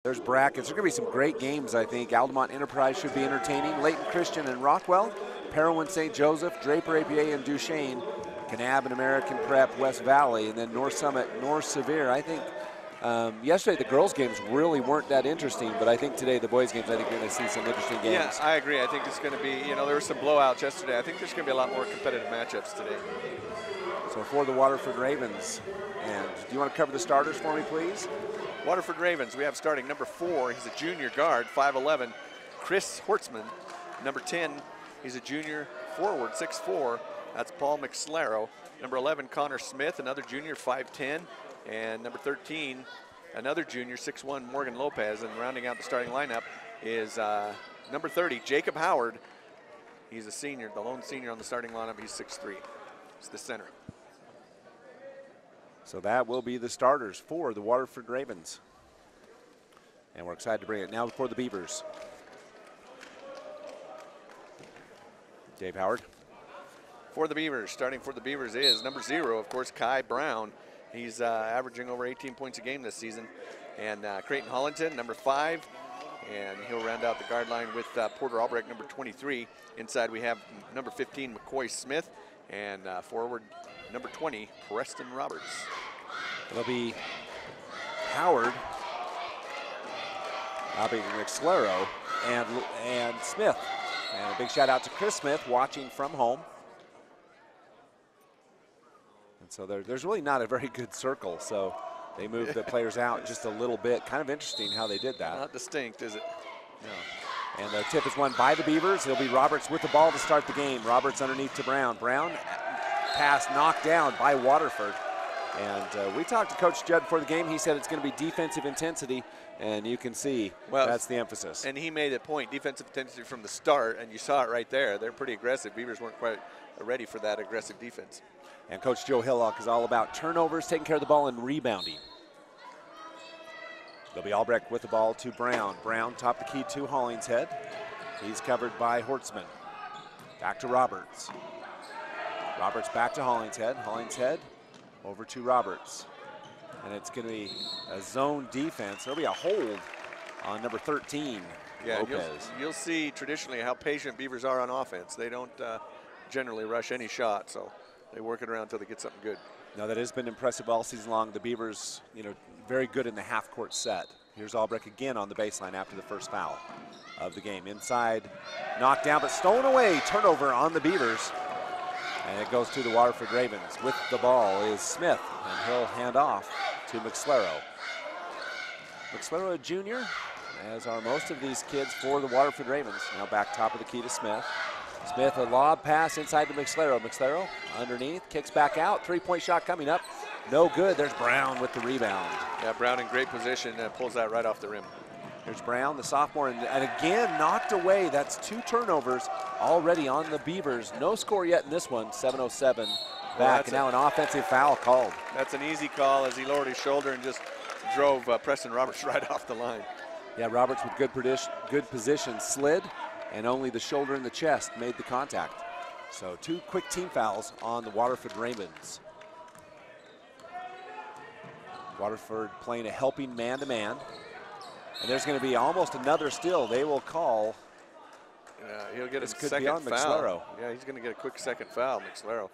There's brackets. There's going to be some great games, I think. Altamont Enterprise should be entertaining. Layton Christian and Rockwell. Parowan St. Joseph, Draper APA and Duchesne. Kanab and American Prep, West Valley. And then North Summit, North Sevier. I think yesterday the girls' games really weren't that interesting, but I think today the boys' games, I think we're going to see some interesting games. Yeah, I agree. I think it's going to be, you know, there were some blowouts yesterday. I think there's going to be a lot more competitive matchups today. So for the Waterford Ravens, and do you want to cover the starters for me, please? Waterford Ravens, we have starting number 4, he's a junior guard, 5'11", Chris Hortzman. Number 10, he's a junior forward, 6'4", that's Paul McSlaro. Number 11, Connor Smith, another junior, 5'10", and number 13, another junior, 6'1", Morgan Lopez. And rounding out the starting lineup is number 30, Jacob Howard. He's a senior, the lone senior on the starting lineup. He's 6'3", he's the center. So that will be the starters for the Waterford Ravens. And we're excited to bring it now for the Beavers. Dave Howard. For the Beavers, starting for the Beavers is number 0, of course, Kai Brown. He's averaging over 18 points a game this season. And Creighton Hollington, number 5. And he'll round out the guard line with Porter Albrecht, number 23. Inside we have number 15, McCoy Smith. And forward, number 20, Preston Roberts. It'll be Howard, McSlaro, and Smith. And a big shout out to Chris Smith watching from home. And so there's really not a very good circle, so they moved the players out just a little bit. Kind of interesting how they did that. Not distinct, is it? No. And the tip is won by the Beavers. It'll be Roberts with the ball to start the game. Roberts underneath to Brown. Brown, pass knocked down by Waterford. And we talked to Coach Judd before the game. He said it's going to be defensive intensity, and you can see that's the emphasis. And he made a point, defensive intensity from the start, and you saw it right there. They're pretty aggressive. Beavers weren't quite ready for that aggressive defense. And Coach Joe Hillock is all about turnovers, taking care of the ball, and rebounding. They'll be Albrecht with the ball to Brown. Brown top the key to Hollingshead. He's covered by Hortzman. Back to Roberts. Roberts back to Hollingshead. Hollingshead over to Roberts. And it's going to be a zone defense. There'll be a hold on number 13, Lopez. You'll see traditionally how patient Beavers are on offense. They don't generally rush any shot, so they work it around until they get something good. No, that has been impressive all season long. The Beavers, you know, very good in the half-court set. Here's Albrecht again on the baseline after the first foul of the game. Inside, knocked down, but stolen away. Turnover on the Beavers. And it goes to the Waterford Ravens. With the ball is Smith, and he'll hand off to McSlaro. McSlaro, a junior, as are most of these kids for the Waterford Ravens. Now back top of the key to Smith. Smith, a lob pass inside to McSlaro. McSlaro underneath, kicks back out. Three-point shot coming up. No good. There's Brown with the rebound. Yeah, Brown in great position and pulls that right off the rim. There's Brown, the sophomore, and again knocked away. That's 2 turnovers already on the Beavers. No score yet in this one. 7:07 back, and now an offensive foul called. That's an easy call as he lowered his shoulder and just drove Preston Roberts right off the line. Yeah, Roberts with good position, slid, and only the shoulder and the chest made the contact. So 2 quick team fouls on the Waterford Ravens. Waterford playing a helping man-to-man. And there's going to be almost another steal. They will call. Yeah, he'll get his second second foul. McSlaro. Yeah, he's going to get a quick second foul, McSlaro,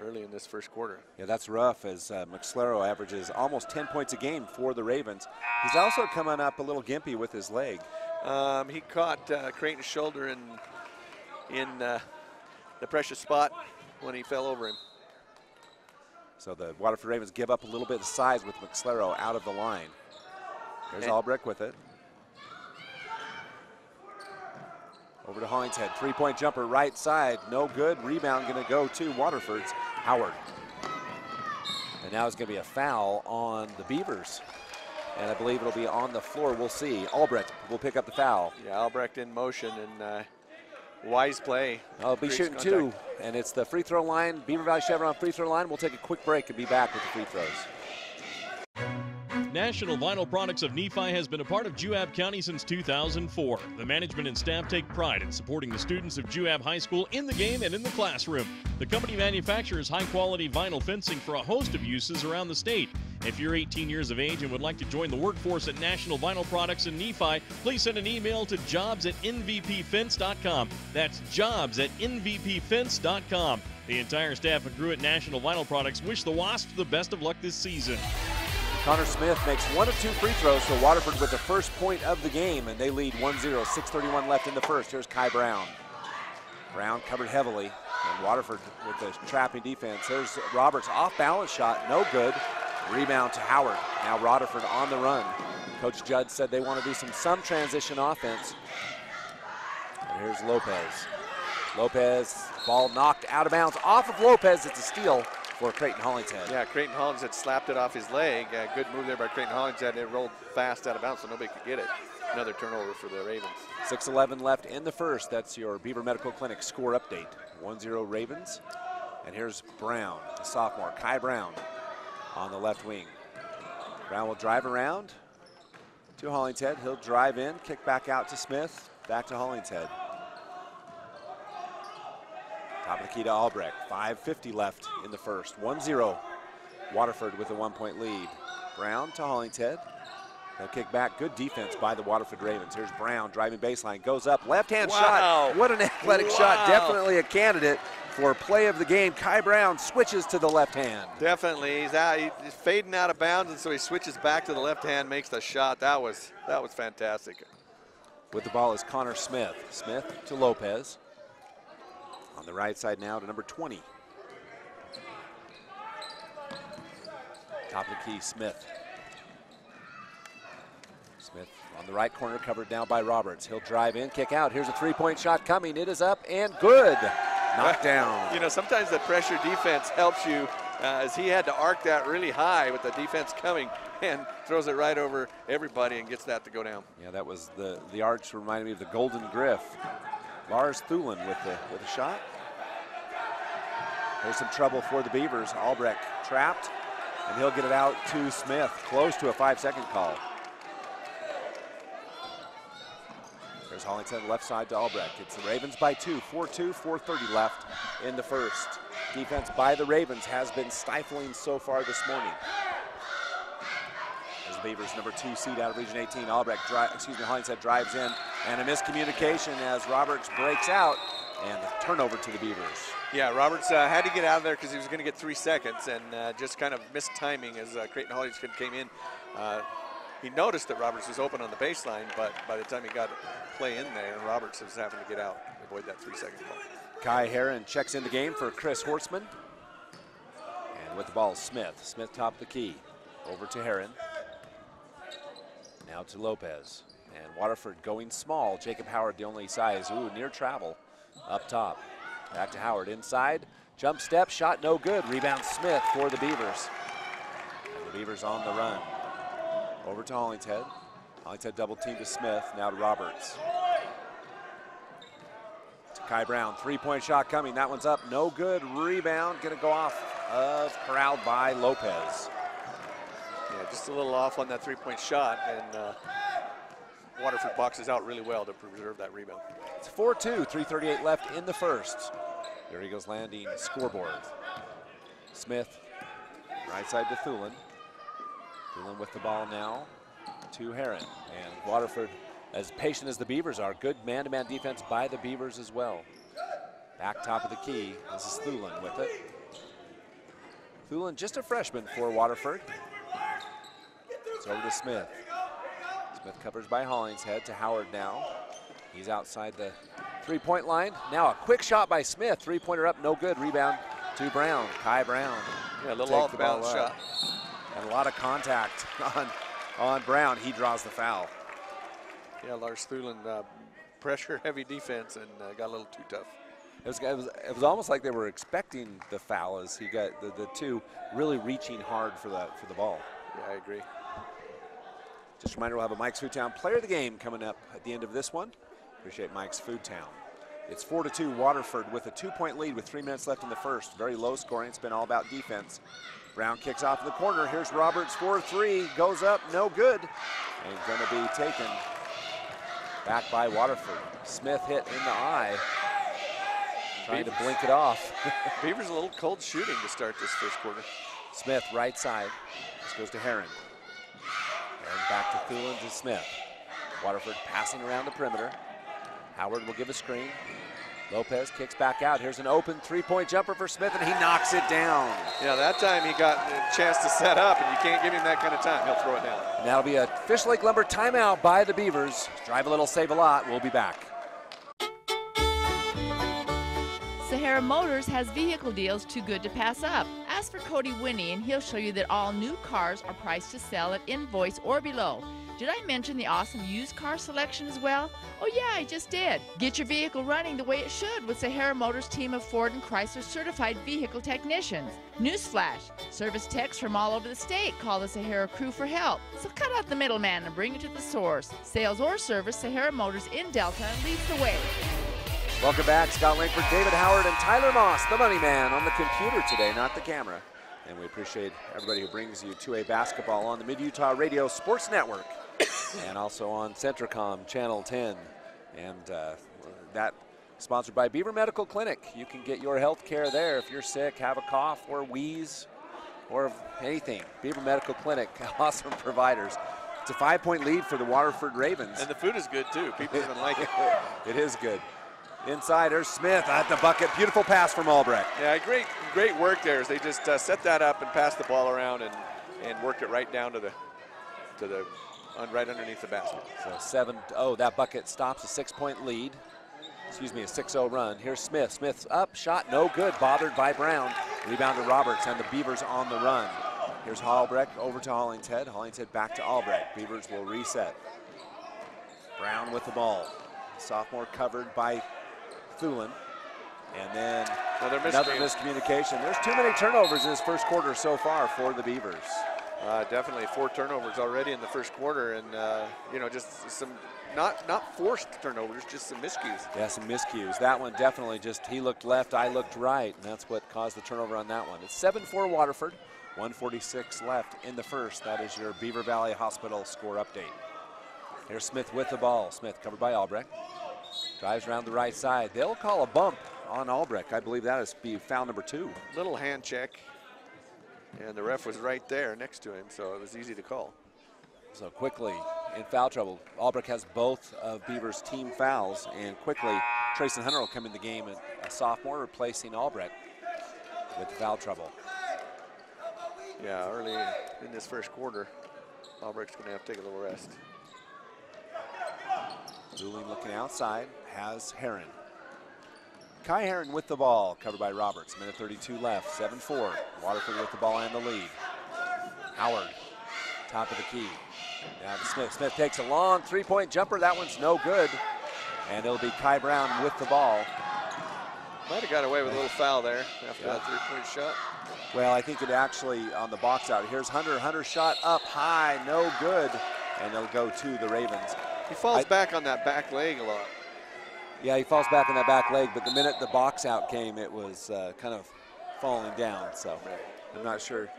early in this first quarter. Yeah, that's rough as McSlaro averages almost 10 points a game for the Ravens. He's also coming up a little gimpy with his leg. He caught Creighton's shoulder in the precious spot when he fell over him. So the Waterford Ravens give up a little bit of size with McSlaro out of the line. There's Albrecht with it. Over to Hollingshead, 3-point jumper right side, no good. Rebound gonna go to Waterford's Howard. And now it's gonna be a foul on the Beavers. And I believe it'll be on the floor, we'll see. Albrecht will pick up the foul. Yeah, Albrecht in motion and wise play. I'll be shooting 2, and it's the free throw line, Beaver Valley Chevron free throw line. We'll take a quick break and be back with the free throws. National Vinyl Products of Nephi has been a part of Juab County since 2004. The management and staff take pride in supporting the students of Juab High School in the game and in the classroom. The company manufactures high-quality vinyl fencing for a host of uses around the state, If you're 18 years of age and would like to join the workforce at National Vinyl Products in Nephi, please send an email to jobs@nvpfence.com. That's jobs@nvpfence.com. The entire staff and crew at National Vinyl Products wish the Wasps the best of luck this season. Connor Smith makes 1 of 2 free throws, so Waterford with the first point of the game, and they lead 1-0, 6:31 left in the first. Here's Kai Brown. Brown covered heavily, and Waterford with the trapping defense. Here's Roberts, off-balance shot, no good. Rebound to Howard. Now Waterford on the run. Coach Judd said they want to do some transition offense. And here's Lopez. Lopez, ball knocked out of bounds. Off of Lopez, it's a steal for Creighton Hollingshead. Yeah, Creighton Hollingshead slapped it off his leg. Good move there by Creighton Hollingshead. It rolled fast out of bounds so nobody could get it. Another turnover for the Ravens. 6:11 left in the first. That's your Beaver Medical Clinic score update. 1-0 Ravens. And here's Brown, the sophomore, Kai Brown on the left wing. Brown will drive around to Hollingshead. He'll drive in, kick back out to Smith, back to Hollingshead. Top of the key to Albrecht. 5:50 left in the first. 1-0. Waterford with a 1-point lead. Brown to Hollingshead. They'll kick back. Good defense by the Waterford Ravens. Here's Brown driving baseline. Goes up. Left-hand shot. What an athletic shot. Definitely a candidate for play of the game. Kai Brown switches to the left hand. Definitely. He's fading out of bounds, and so he switches back to the left hand, makes the shot. That was fantastic. With the ball is Connor Smith. Smith to Lopez. On the right side now to number 20. Top of the key, Smith. Smith on the right corner, covered now by Roberts. He'll drive in, kick out. Here's a three-point shot coming. It is up and good. Knocked down. You know, sometimes the pressure defense helps you, as he had to arc that really high with the defense coming and throws it right over everybody and gets that to go down. Yeah, that was the arch reminded me of the Golden Griff. Lars Thulin with the shot. There's some trouble for the Beavers. Albrecht trapped, and he'll get it out to Smith, close to a 5-second call. There's Hollingshead left side to Albrecht. It's the Ravens by 2, 4-2, 4:30 left in the first. Defense by the Ravens has been stifling so far this morning. As the Beavers, number 2 seed out of Region 18. Hollingshead drives in, and a miscommunication as Roberts breaks out, and the turnover to the Beavers. Yeah, Roberts had to get out of there because he was going to get 3 seconds, and just kind of missed timing as Creighton Hollingshead came in. He noticed that Roberts was open on the baseline, but by the time he got play in there, Roberts was having to get out to avoid that 3-second call. Kai Herron checks in the game for Chris Hortzman. And with the ball, Smith. Smith top of the key. Over to Herron. Now to Lopez. And Waterford going small. Jacob Howard, the only size. Ooh, near travel up top. Back to Howard inside. Jump step, shot no good. Rebound Smith for the Beavers. And the Beavers on the run. Over to Hollingshead. Hollingshead double team to Smith, now to Roberts. To Kai Brown, 3-point shot coming. That one's up, no good. Rebound, gonna go off, corralled by Lopez. Yeah, just a little off on that 3-point shot, and Waterford boxes out really well to preserve that rebound. It's 4-2, 3:38 left in the first. There he goes, landing scoreboard. Smith, right side to Thulin. Thulin with the ball now to Herron. And Waterford, as patient as the Beavers are, good man-to-man defense by the Beavers as well. Back top of the key, this is Thulin with it. Thulin, just a freshman for Waterford. It's over to Smith. Smith covers by Hollingshead to Howard now. He's outside the 3-point line. Now a quick shot by Smith, 3-pointer up, no good. Rebound to Brown, Kai Brown. Yeah, a little off-balance shot. And a lot of contact on Brown. He draws the foul. Yeah, Lars Thulin, pressure-heavy defense, and got a little too tough. It was almost like they were expecting the foul as he got the two really reaching hard for the ball. Yeah, I agree. Just a reminder, we'll have a Mike's Food Town Player of the Game coming up at the end of this one. Appreciate Mike's Food Town. It's 4-2 Waterford with a 2-point lead with 3 minutes left in the first. Very low scoring. It's been all about defense. Brown kicks off in the corner. Here's Roberts for 3. Goes up, no good. And going to be taken back by Waterford. Smith hit in the eye. Trying to blink it off. Beavers a little cold shooting to start this first quarter. Smith right side. Pass goes to Heron. Heron back to Thulin to Smith. Waterford passing around the perimeter. Howard will give a screen. Lopez kicks back out. Here's an open three-point jumper for Smith, and he knocks it down. Yeah, that time he got a chance to set up, and you can't give him that kind of time. He'll throw it down. And that'll be a Fish Lake Lumber timeout by the Beavers. Drive a little, save a lot. We'll be back. Sahara Motors has vehicle deals too good to pass up. Ask for Cody Winnie and he'll show you that all new cars are priced to sell at invoice or below. Did I mention the awesome used car selection as well? Oh yeah, I just did. Get your vehicle running the way it should with Sahara Motors' team of Ford and Chrysler certified vehicle technicians. Newsflash, service techs from all over the state call the Sahara crew for help. So cut out the middleman and bring it to the source. Sales or service, Sahara Motors in Delta leads the way. Welcome back. Scott Langford, David Howard, and Tyler Moss, the money man, on the computer today, not the camera. And we appreciate everybody who brings you 2A basketball on the Mid-Utah Radio Sports Network and also on Centricom Channel 10. And that sponsored by Beaver Medical Clinic. You can get your health care there if you're sick, have a cough or wheeze or anything. Beaver Medical Clinic, awesome providers. It's a 5-point lead for the Waterford Ravens. And the food is good too. People even like it. It is good. Inside, there's Smith at the bucket. Beautiful pass from Albrecht. Yeah, great work there as they just set that up and passed the ball around and worked it right down to the right underneath the basket. So 7-0, that bucket stops a 6-point lead. Excuse me, a 6-0 run. Here's Smith. Smith's up, shot no good, bothered by Brown. Rebound to Roberts, and the Beavers on the run. Here's Albrecht over to Hollingshead. Hollingshead back to Albrecht. Beavers will reset. Brown with the ball. Sophomore covered by Thulin. And then another miscommunication. There's too many turnovers in this first quarter so far for the Beavers. Definitely 4 turnovers already in the first quarter, and you know, just some not forced turnovers, just some miscues. Yeah, some miscues. That one definitely just, he looked left, I looked right, and that's what caused the turnover on that one. It's 7-4 Waterford, 1:46 left in the first. That is your Beaver Valley Hospital score update. Here's Smith with the ball. Smith covered by Albrecht. Drives around the right side. They'll call a bump on Albrecht. I believe that is foul number 2. Little hand check. And the ref was right there next to him, so it was easy to call. So quickly in foul trouble. Albrecht has both of Beaver's team fouls, and quickly Trayson Hunter will come in the game, and a sophomore replacing Albrecht with foul trouble. Yeah, early in this first quarter, Albrecht's going to have to take a little rest. Dooley looking outside, has Heron. Kai Heron with the ball, covered by Roberts. Minute 32 left, 7-4. Waterford with the ball and the lead. Howard, top of the key. Down to Smith. Smith takes a long 3-point jumper. That one's no good. And it'll be Kai Brown with the ball. Might have got away with a little foul there after that 3-point shot. Well, I think it actually on the box out. Here's Hunter. Hunter shot up high, no good. And it'll go to the Ravens. He falls back on that back leg a lot. Yeah, he falls back on that back leg, but the minute the box out came, it was kind of falling down. So I'm not sure.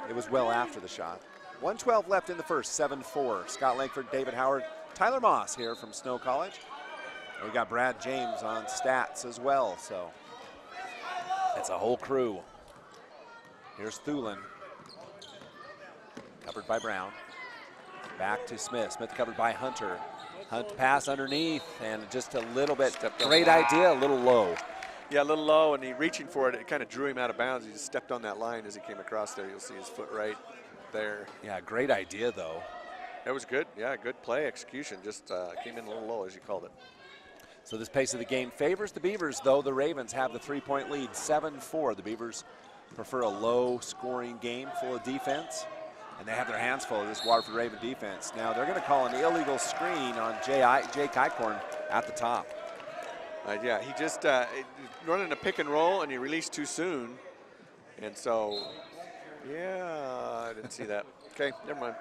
It was well after the shot. 1:12 left in the first, 7-4. Scott Langford, David Howard, Tyler Moss here from Snow College. And we got Brad James on stats as well, so it's a whole crew. Here's Thulin, covered by Brown. Back to Smith. Smith covered by Hunter. Hunt pass underneath, and just a little bit, great idea, a little low. Yeah, a little low, and he reaching for it, it kind of drew him out of bounds. He just stepped on that line as he came across there. You'll see his foot right there. Yeah, great idea, though. That was good. Yeah, good play execution. Just came in a little low, as you called it. So this pace of the game favors the Beavers, though the Ravens have the 3-point lead, 7-4. The Beavers prefer a low-scoring game full of defense, and they have their hands full of this Waterford Raven defense. Now they're going to call an illegal screen on Jake Eichhorn at the top. Yeah, he just running a pick and roll, and he released too soon. And so, yeah, I didn't see that. Okay, never mind.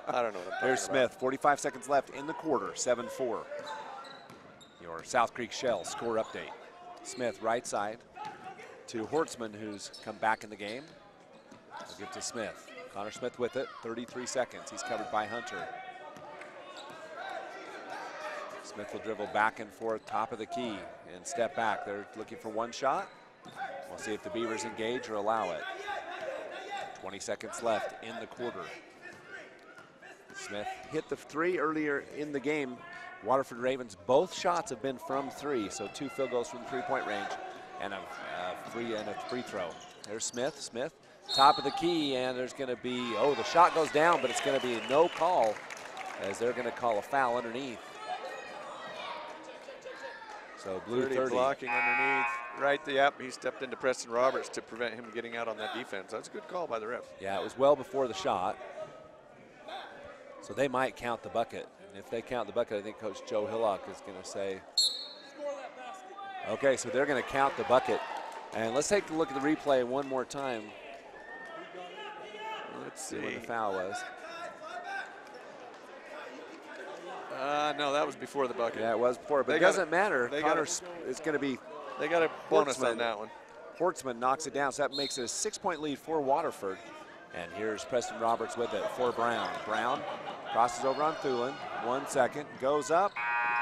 I don't know what I'm Here's Smith, 45 seconds left in the quarter, 7-4. Your South Creek Shell score update. Smith right side to Hortzman, who's come back in the game. We'll give to Smith. Connor Smith with it, 33 seconds. He's covered by Hunter. Smith will dribble back and forth, top of the key, and step back. They're looking for one shot. We'll see if the Beavers engage or allow it. 20 seconds left in the quarter. Smith hit the 3 earlier in the game. Waterford Ravens, both shots have been from 3, so 2 field goals from the 3-point range and a free throw. There's Smith. Smith, top of the key, and there's going to be, the shot goes down, but it's going to be no call as they're going to call a foul underneath. So blue 30. Blocking underneath. Right, he stepped into Preston Roberts to prevent him getting out on that defense. That's a good call by the ref. Yeah, it was well before the shot. So they might count the bucket. And if they count the bucket, I think Coach Joe Hillock is going to say, okay, so they're going to count the bucket. And let's take a look at the replay one more time. Let's see when the foul was. No, that was before the bucket. Yeah, it was before, but it doesn't matter. Connor's is going to be. They got a bonus on that one. Hortzman knocks it down, so that makes it a 6-point lead for Waterford. And here's Preston Roberts with it for Brown. Brown crosses over on Thulin. 1 second, goes up,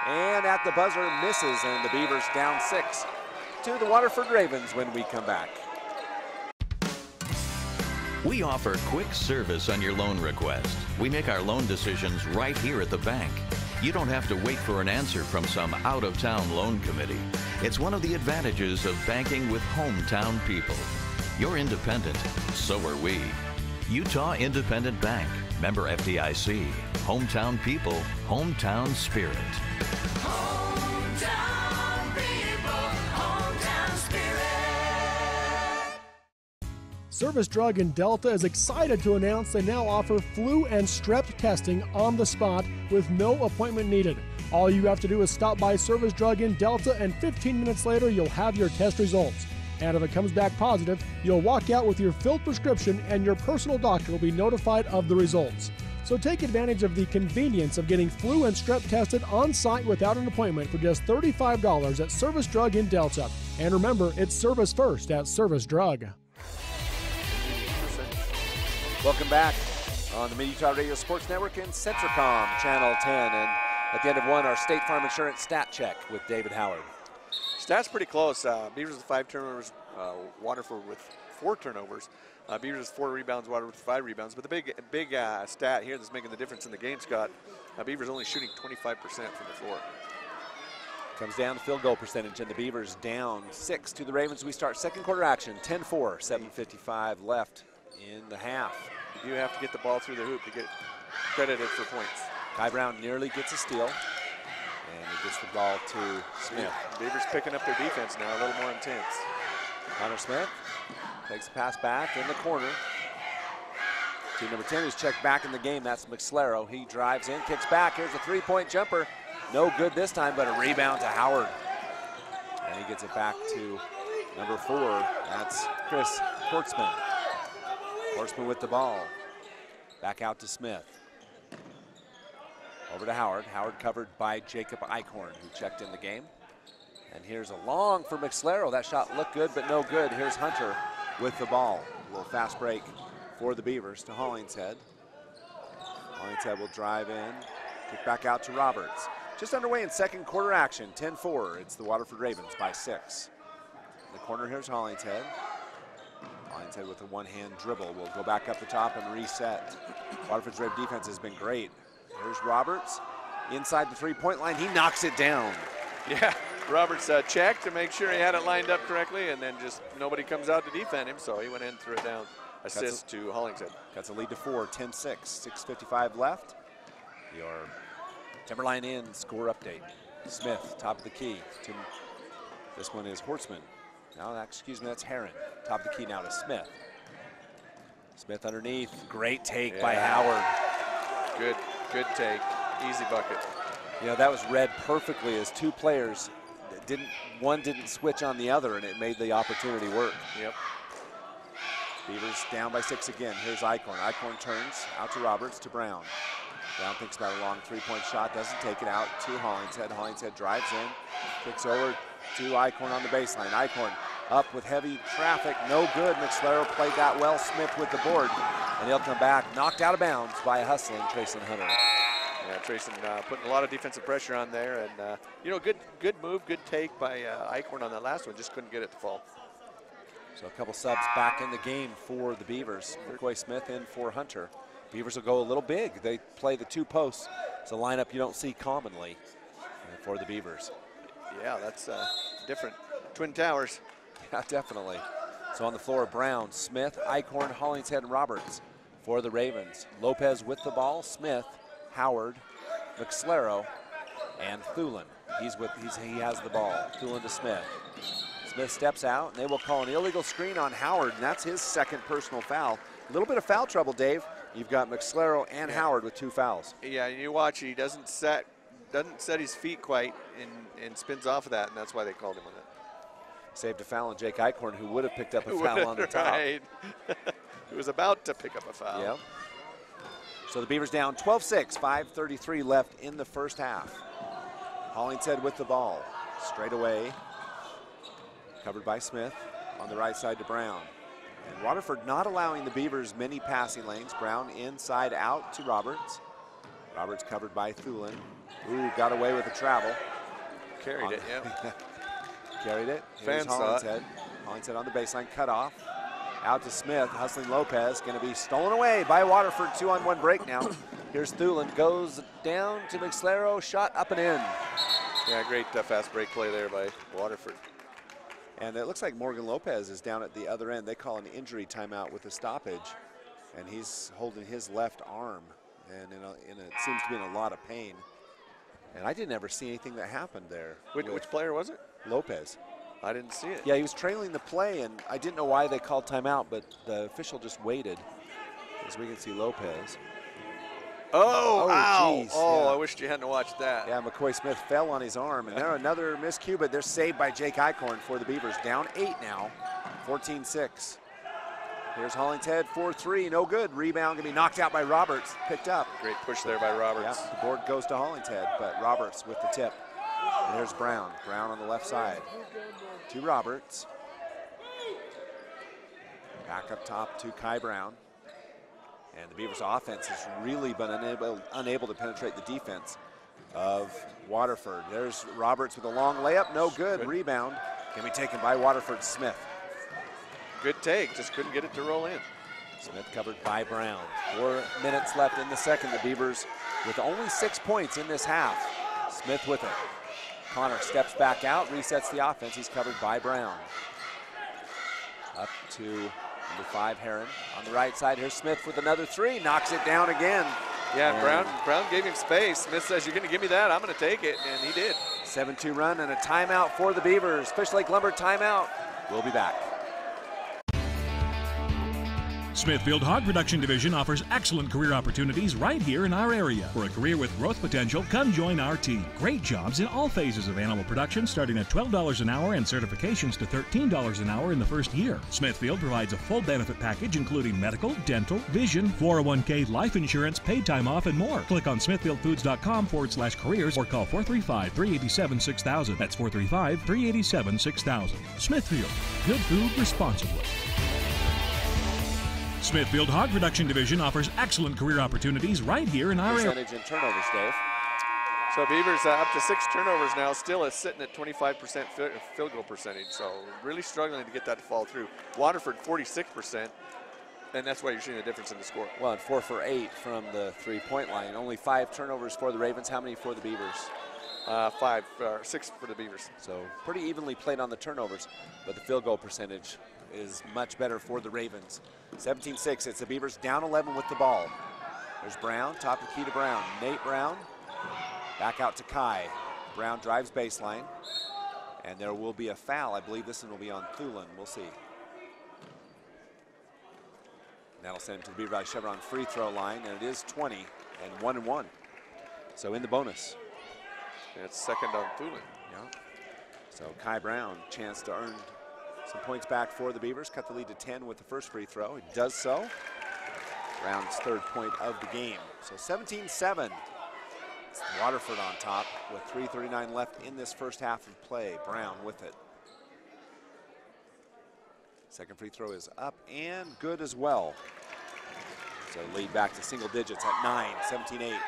and at the buzzer misses, and the Beavers down 6 to the Waterford Ravens when we come back. We offer quick service on your loan request. We make our loan decisions right here at the bank. You don't have to wait for an answer from some out-of-town loan committee. It's one of the advantages of banking with hometown people. You're independent, so are we. Utah Independent Bank, member FDIC. Hometown people, hometown spirit. Hometown people, hometown spirit. Service Drug in Delta is excited to announce they now offer flu and strep testing on the spot with no appointment needed. All you have to do is stop by Service Drug in Delta, and 15 minutes later you'll have your test results. And if it comes back positive, you'll walk out with your filled prescription and your personal doctor will be notified of the results. So take advantage of the convenience of getting flu and strep tested on site without an appointment for just $35 at Service Drug in Delta. And remember, it's service first at Service Drug. Welcome back on the Mid-Utah Radio Sports Network and Centricom Channel 10. And at the end of 1, our State Farm Insurance stat check with David Howard. Stats pretty close. Beavers with 5 turnovers, Waterford with 4 turnovers. Beavers with 4 rebounds, Waterford with 5 rebounds. But the big stat here that's making the difference in the game, Scott, Beavers only shooting 25% from the floor. Comes down to field goal percentage, and the Beavers down 6 to the Ravens. We start second quarter action, 10-4, 7:55 left in the half. You do have to get the ball through the hoop to get credited for points. Kai Brown nearly gets a steal, and he gets the ball to Smith. Beavers picking up their defense now, a little more intense. Connor Smith takes a pass back in the corner to number 10, who's checked back in the game. That's McSlaro. He drives in, kicks back. Here's a 3-point jumper. No good this time, but a rebound to Howard. And he gets it back to number 4. That's Chris Hortzman. Hortzman with the ball. Back out to Smith. Over to Howard. Howard covered by Jacob Eichhorn, who checked in the game. And here's a long for McSlaro. That shot looked good, but no good. Here's Hunter with the ball. A little fast break for the Beavers to Hollingshead. Hollingshead will drive in. Kick back out to Roberts. Just underway in second quarter action, 10-4. It's the Waterford Ravens by 6. In the corner, here's Hollingshead. Hollingshead with a one-hand dribble will go back up the top and reset. Waterford's Raven defense has been great. Here's Roberts inside the 3-point line. He knocks it down. Yeah, Roberts checked to make sure he had it lined up correctly, and then just nobody comes out to defend him, so he went in and threw it down. Assist to Hollingshead. Cuts a lead to 4, 10-6, 6:55 left. Your Timberline Inn score update. Smith, top of the key. This one is Hortzman. No, excuse me, that's Herron. Top of the key now to Smith. Smith underneath. Great take by Howard. Good take. Easy bucket. You know, that was read perfectly as two players one didn't switch on the other, and it made the opportunity work. Yep. Beavers down by 6 again. Here's Eichhorn. Eichhorn turns out to Roberts to Brown. Brown thinks about a long 3-point shot, doesn't take it out to Hollingshead. Hollingshead drives in, kicks over to Eichhorn on the baseline. Eichhorn up with heavy traffic, no good. McSlaro played that well. Smith with the board, and he'll come back, knocked out of bounds by a hustling Trayson Hunter. Yeah, Trayson putting a lot of defensive pressure on there, and you know, good move, good take by Eichhorn on that last one. Just couldn't get it to fall. So a couple subs back in the game for the Beavers. McCoy Smith in for Hunter. Beavers will go a little big. They play the two posts. It's a lineup you don't see commonly for the Beavers. Yeah, that's different. Twin Towers. Yeah, definitely. So on the floor, Brown, Smith, Eichhorn, Hollingshead, and Roberts for the Ravens. Lopez with the ball, Smith, Howard, McSlero, and Thulin. He has the ball. Thulin to Smith. Smith steps out, and they will call an illegal screen on Howard, and that's his second personal foul. A little bit of foul trouble, Dave. You've got McSlero and Howard with 2 fouls. Yeah, you watch, he doesn't set his feet quite and spins off of that, and that's why they called him on that. Saved a foul on Jake Eichhorn, who would have picked up a foul on the top. Right. He was about to pick up a foul. Yep. So the Beavers down 12-6, 5:33 left in the first half. Hollingshead with the ball. Straight away. Covered by Smith. On the right side to Brown. And Waterford not allowing the Beavers many passing lanes. Brown inside out to Roberts. Roberts covered by Thulin. Ooh, got away with the travel. Carried it, yeah. Carried it. Fans Here's Hollingshead. Hollingshead on the baseline, cut off. Out to Smith, hustling Lopez. Going to be stolen away by Waterford. 2-on-1 break now. Here's Thulin, goes down to McSlero, shot up and in. Yeah, great fast break play there by Waterford. And it looks like Morgan Lopez is down at the other end. They call an injury timeout with a stoppage. And he's holding his left arm. And it seems to be in a lot of pain. And I didn't ever see anything that happened there. Which player was it? Lopez. I didn't see it. Yeah, he was trailing the play, and I didn't know why they called timeout, but the official just waited. As we can see Lopez. Oh, ow. Geez, Oh, yeah. I wished you hadn't watched that. Yeah, McCoy Smith fell on his arm, and there another miscue, but they're saved by Jake Eichhorn for the Beavers. Down 8 now, 14-6. Here's Hollingshead, 4-3, no good. Rebound gonna be knocked out by Roberts, picked up. Great push there by Roberts. Yeah, the board goes to Hollingshead, but Roberts with the tip. And there's Brown. Brown on the left side. To Roberts. Back up top to Kai Brown. And the Beavers offense has really been unable to penetrate the defense of Waterford. There's Roberts with a long layup, no good. Rebound can be taken by Waterford Smith. Good take, just couldn't get it to roll in. Smith covered by Brown. 4 minutes left in the second. The Beavers with only 6 points in this half. Smith with it. Connor steps back out, resets the offense. He's covered by Brown. Up to number 5, Heron. On the right side, here's Smith with another 3. Knocks it down again. Yeah, and Brown gave him space. Smith says, you're going to give me that, I'm going to take it, and he did. 7-2 run and a timeout for the Beavers. Fish Lake Lumber timeout. We'll be back. Smithfield Hog Production Division offers excellent career opportunities right here in our area. For a career with growth potential, come join our team. Great jobs in all phases of animal production, starting at $12 an hour and certifications to $13 an hour in the first year. Smithfield provides a full benefit package including medical, dental, vision, 401k, life insurance, paid time off, and more. Click on smithfieldfoods.com/careers or call 435-387-6000. That's 435-387-6000. Smithfield, good food responsibly. Smithfield Hog Production Division offers excellent career opportunities right here in our area. Percentage in turnovers, Dave. So Beavers up to 6 turnovers now, still is sitting at 25% field goal percentage. So really struggling to get that to fall through. Waterford 46%, and that's why you're seeing the difference in the score. Well, and 4 for 8 from the 3-point line. Only 5 turnovers for the Ravens. How many for the Beavers? 6 for the Beavers. So pretty evenly played on the turnovers, but the field goal percentage is much better for the Ravens. 17-6, it's the Beavers down 11 with the ball. There's Brown, top of the key to Brown. Nate Brown, back out to Kai. Brown drives baseline, and there will be a foul. I believe this one will be on Thulin. We'll see. That'll send him to the Beaver Valley Chevron free throw line, and it is 20 and 1-1. So in the bonus. And it's second on Thulin. Yeah. So Kai Brown, chance to earn some points back for the Beavers. Cut the lead to 10 with the first free throw. He does so. Brown's 3rd point of the game. So 17-7. It's Waterford on top with 3:39 left in this first half of play. Brown with it. Second free throw is up and good as well. So lead back to single digits at 9, 17-8.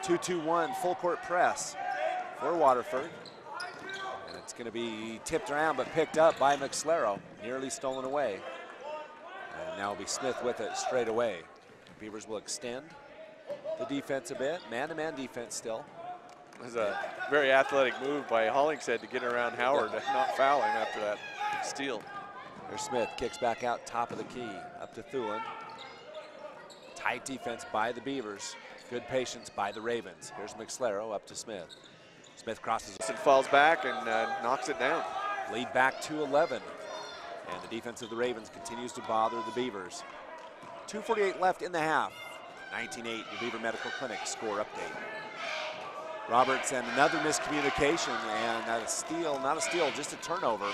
2-2-1 full court press for Waterford. And a It's going to be tipped around but picked up by McSlero, nearly stolen away. And now it'll be Smith with it straight away. Beavers will extend the defense a bit. Man-to-man defense still. It was a very athletic move by Hollingshead to get around Howard, not foul him after that steal. There's Smith, kicks back out top of the key, up to Thulin. Tight defense by the Beavers. Good patience by the Ravens. Here's McSlero up to Smith. Smith crosses. And falls back and knocks it down. Lead back to 11. And the defense of the Ravens continues to bother the Beavers. 2:48 left in the half. 19-8, your Beaver Medical Clinic score update. Roberts and another miscommunication, and not a steal, just a turnover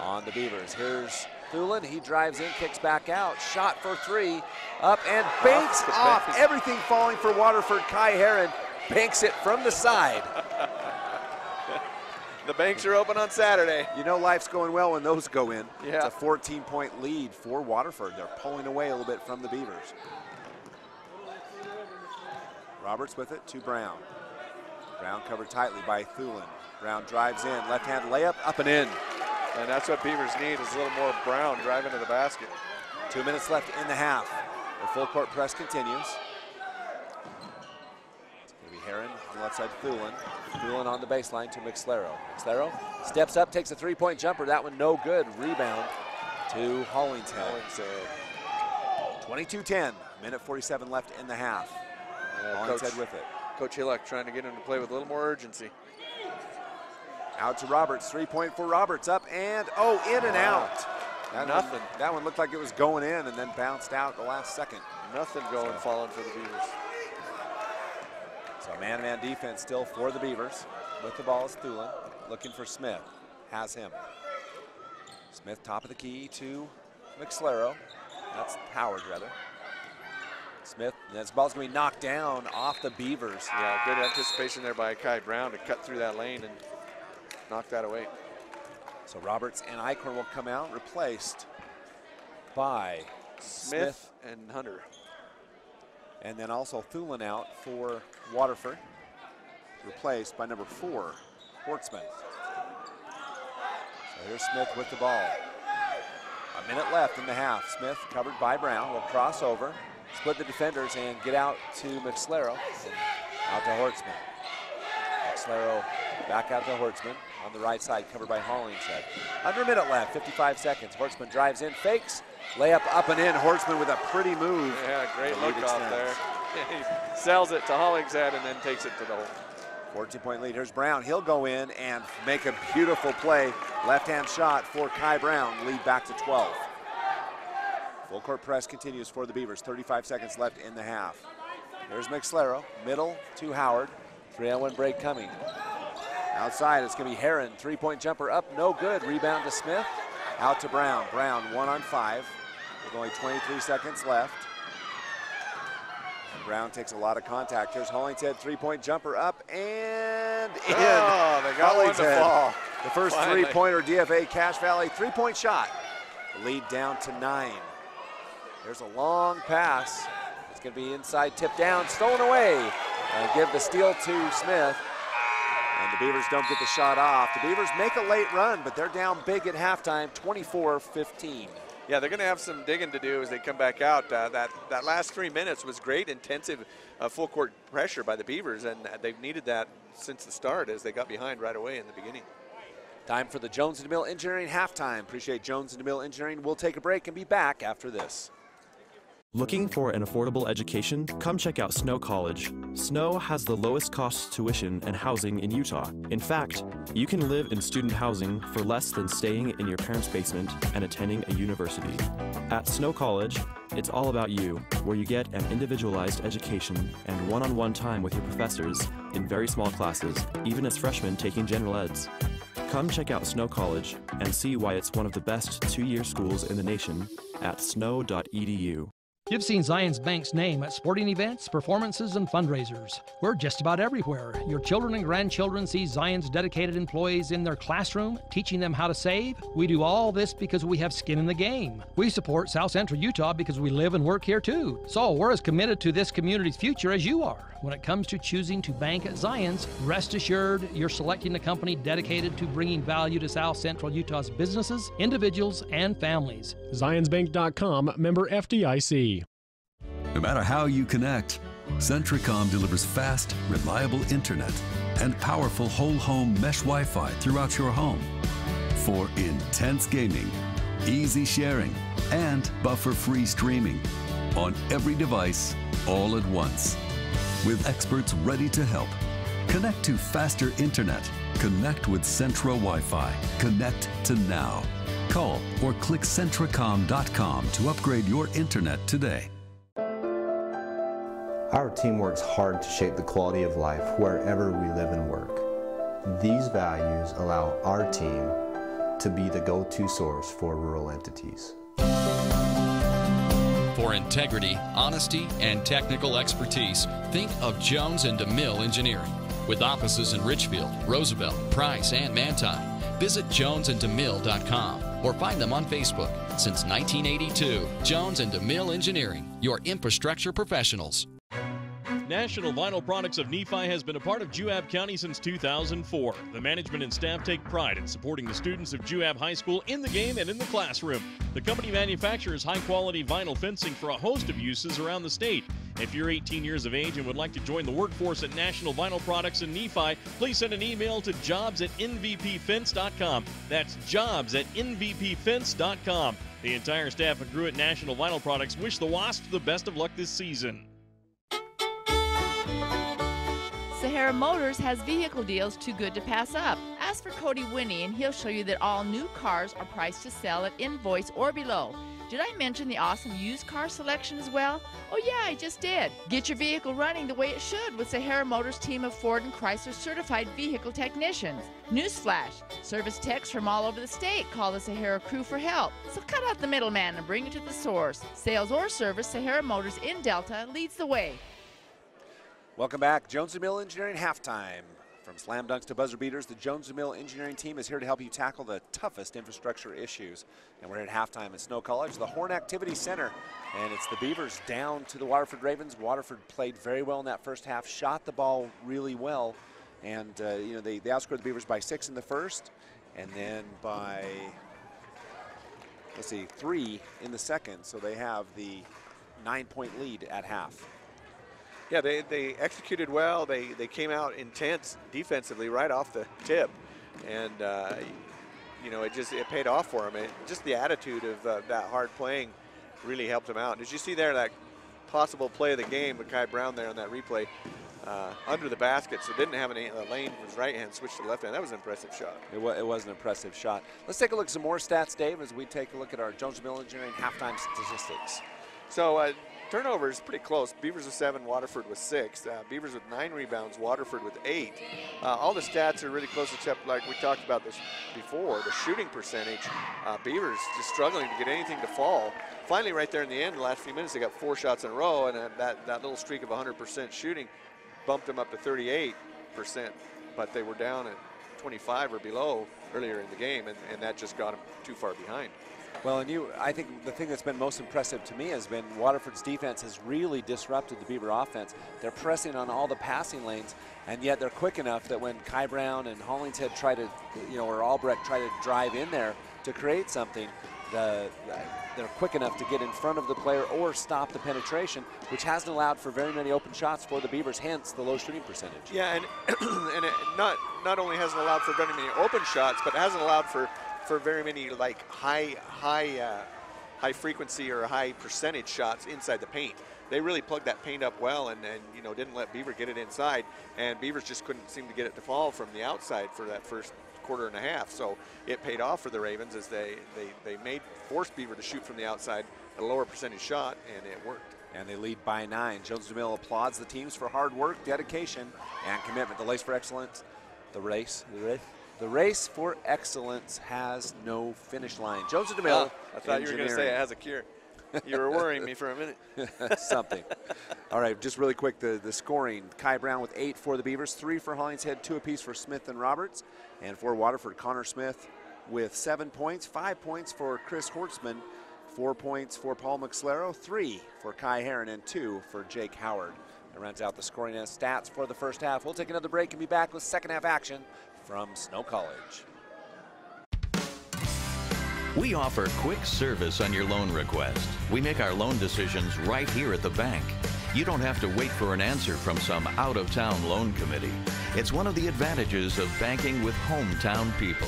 on the Beavers. Here's Thulin, he drives in, kicks back out, shot for three, up and banks off. Everything falling for Waterford. Kai Heron banks it from the side. The banks are open on Saturday. You know life's going well when those go in. Yeah. It's a 14-point lead for Waterford. They're pulling away a little bit from the Beavers. Roberts with it to Brown. Brown covered tightly by Thulin. Brown drives in, left-hand layup, up and in. And that's what Beavers need, is a little more Brown driving to the basket. 2 minutes left in the half. The full court press continues. It's going to be Heron on the left side to Thulin. Thulin on the baseline to McSlero. McSlero steps up, takes a three-point jumper. That one no good. Rebound to Hollingshead. 22-10, minute 47 left in the half. Hollingshead with it. Coach Hillock trying to get him to play with a little more urgency. Out to Roberts, three-point for Roberts, up and, oh, in and out. Nothing. That one looked like it was going in and then bounced out the last second. Nothing going falling for the Beavers. So man-to-man defense still for the Beavers. With the ball is Thulin, looking for Smith, has him. Smith top of the key to McSlero. That's Howard, rather. Smith, this ball's gonna be knocked down off the Beavers. Yeah, good anticipation there by Kai Brown to cut through that lane and knock that away. So Roberts and Eichhorn will come out, replaced by Smith and Hunter. And then also Thulin out for Waterford, replaced by number 4, Hortzman. So here's Smith with the ball. A minute left in the half. Smith covered by Brown, will cross over, split the defenders and get out to McSlero, out to Hortzman. McSlero back out to Hortzman on the right side, covered by Hollingshead. Under a minute left, 55 seconds. Hortzman drives in, fakes, layup up and in. Hortzman with a pretty move. Yeah, great look off there. He sells it to Hollingshead and then takes it to the hole. 14-point lead. Here's Brown. He'll go in and make a beautiful play. Left-hand shot for Kai Brown. Lead back to 12. Full court press continues for the Beavers. 35 seconds left in the half. Here's McSlero. Middle to Howard. 3-on-1 break coming. Outside, it's going to be Heron. Three-point jumper up, no good. Rebound to Smith. Out to Brown. Brown 1-on-5 with only 23 seconds left. Brown takes a lot of contact. Here's Hollingshead, three-point jumper up and in. Oh, they got one to fall. The first three-pointer DFA Cache Valley three-point shot. The lead down to 9. There's a long pass. It's going to be inside, tipped down, stolen away. And give the steal to Smith. And the Beavers don't get the shot off. The Beavers make a late run, but they're down big at halftime, 24-15. Yeah, they're going to have some digging to do as they come back out. That last 3 minutes was great, intensive full court pressure by the Beavers, and they've needed that since the start as they got behind right away in the beginning. Time for the Jones & DeMille Engineering halftime. Appreciate Jones & DeMille Engineering. We'll take a break and be back after this. Looking for an affordable education? Come check out Snow College. Snow has the lowest cost tuition and housing in Utah. In fact, you can live in student housing for less than staying in your parents' basement and attending a university. At Snow College, it's all about you, where you get an individualized education and one-on-one time with your professors in very small classes, even as freshmen taking general eds. Come check out Snow College and see why it's one of the best two-year schools in the nation at snow.edu. You've seen Zions Bank's name at sporting events, performances, and fundraisers. We're just about everywhere. Your children and grandchildren see Zions dedicated employees in their classroom, teaching them how to save. We do all this because we have skin in the game. We support South Central Utah because we live and work here too. So we're as committed to this community's future as you are. When it comes to choosing to bank at Zions, rest assured you're selecting a company dedicated to bringing value to South Central Utah's businesses, individuals, and families. ZionsBank.com, member FDIC. No matter how you connect, Centricom delivers fast, reliable internet and powerful whole-home mesh Wi-Fi throughout your home for intense gaming, easy sharing, and buffer-free streaming on every device all at once. With experts ready to help. Connect to faster internet. Connect with Centra Wi-Fi. Connect to now. Call or click Centricom.com to upgrade your internet today. Our team works hard to shape the quality of life wherever we live and work. These values allow our team to be the go-to source for rural entities. For integrity, honesty, and technical expertise, think of Jones and DeMille Engineering. With offices in Richfield, Roosevelt, Price, and Manti, visit jonesanddemille.com or find them on Facebook. Since 1982, Jones and DeMille Engineering, your infrastructure professionals. National Vinyl Products of Nephi has been a part of Juab County since 2004. The management and staff take pride in supporting the students of Juab High School in the game and in the classroom. The company manufactures high-quality vinyl fencing for a host of uses around the state. If you're 18 years of age and would like to join the workforce at National Vinyl Products in Nephi, please send an email to jobs@nvpfence.com. That's jobs@nvpfence.com. The entire staff and crew at National Vinyl Products wish the Wasps the best of luck this season. Sahara Motors has vehicle deals too good to pass up. Ask for Cody Winnie and he'll show you that all new cars are priced to sell at invoice or below. Did I mention the awesome used car selection as well? Oh yeah, I just did. Get your vehicle running the way it should with Sahara Motors' team of Ford and Chrysler certified vehicle technicians. Newsflash, service techs from all over the state call the Sahara crew for help. So cut out the middleman and bring it to the source. Sales or service, Sahara Motors in Delta leads the way. Welcome back. Jones DeMille Engineering halftime. From slam dunks to buzzer beaters, the Jones DeMille Engineering team is here to help you tackle the toughest infrastructure issues. And we're at halftime at Snow College, the Horn Activity Center. And it's the Beavers down to the Waterford Ravens. Waterford played very well in that first half, shot the ball really well. And, they outscored the Beavers by 6 in the first, and then by, 3 in the second. So they have the 9-point lead at half. Yeah, they executed well. They came out intense defensively right off the tip, and it paid off for them. Just the attitude of that hard playing really helped them out. Did you see there that possible play of the game with Kai Brown there on that replay under the basket? So didn't have any lane from his right hand, switched to the left hand. That was an impressive shot. It was an impressive shot. Let's take a look at some more stats, Dave, as we take a look at our Jones DeMille Engineering halftime statistics. So. Turnovers pretty close. Beavers with 7, Waterford with 6. Beavers with 9 rebounds, Waterford with 8. All the stats are really close except like we talked about this before, the shooting percentage. Beavers just struggling to get anything to fall. Finally right there in the end, the last few minutes, they got 4 shots in a row, and that little streak of 100% shooting bumped them up to 38%, but they were down at 25 or below earlier in the game, and that just got them too far behind. Well, I think the thing that's been most impressive to me has been Waterford's defense has really disrupted the Beaver offense. They're pressing on all the passing lanes, and yet they're quick enough that when Kai Brown and Hollingshead try to, or Albrecht try to drive in there to create something, they're quick enough to get in front of the player or stop the penetration, which hasn't allowed for very many open shots for the Beavers, hence the low shooting percentage. Yeah, and it not only hasn't allowed for very many open shots, but it hasn't allowed for very many like high frequency or high percentage shots inside the paint. They really plugged that paint up well and didn't let Beaver get it inside, and Beavers just couldn't seem to get it to fall from the outside for that first quarter and a half. So it paid off for the Ravens as they forced Beaver to shoot from the outside at a lower percentage shot, and it worked. And they lead by 9. Jones DeMille applauds the teams for hard work, dedication, and commitment. The race for excellence, the race for excellence has no finish line. Jones DeMille. I thought you were going to say it has a cure. You were worrying me for a minute. Something. All right, just really quick, the scoring. Kai Brown with 8 for the Beavers, 3 for Hollingshead, 2 apiece for Smith and Roberts. And for Waterford, Connor Smith with 7 points, 5 points for Chris Hortzman, 4 points for Paul McSlero, 3 for Kai Herron, and 2 for Jake Howard. That rounds out the scoring and stats for the first half. We'll take another break and be back with second half action from Snow College. We offer quick service on your loan request. We make our loan decisions right here at the bank. You don't have to wait for an answer from some out-of-town loan committee. It's one of the advantages of banking with hometown people.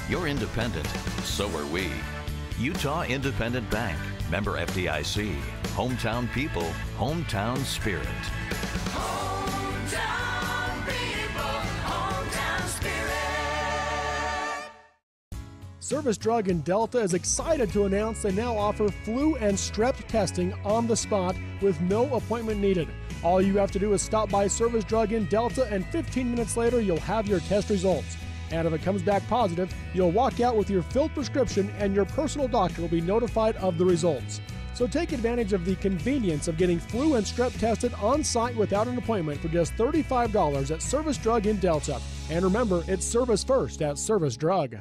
You're independent, so are we. Utah Independent Bank, member FDIC. Hometown people, hometown spirit. Hometown people, hometown spirit. Service Drug in Delta is excited to announce they now offer flu and strep testing on the spot with no appointment needed. All you have to do is stop by Service Drug in Delta, and 15 minutes later you'll have your test results. And if it comes back positive, you'll walk out with your filled prescription and your personal doctor will be notified of the results. So take advantage of the convenience of getting flu and strep tested on site without an appointment for just $35 at Service Drug in Delta. And remember, it's service first at Service Drug.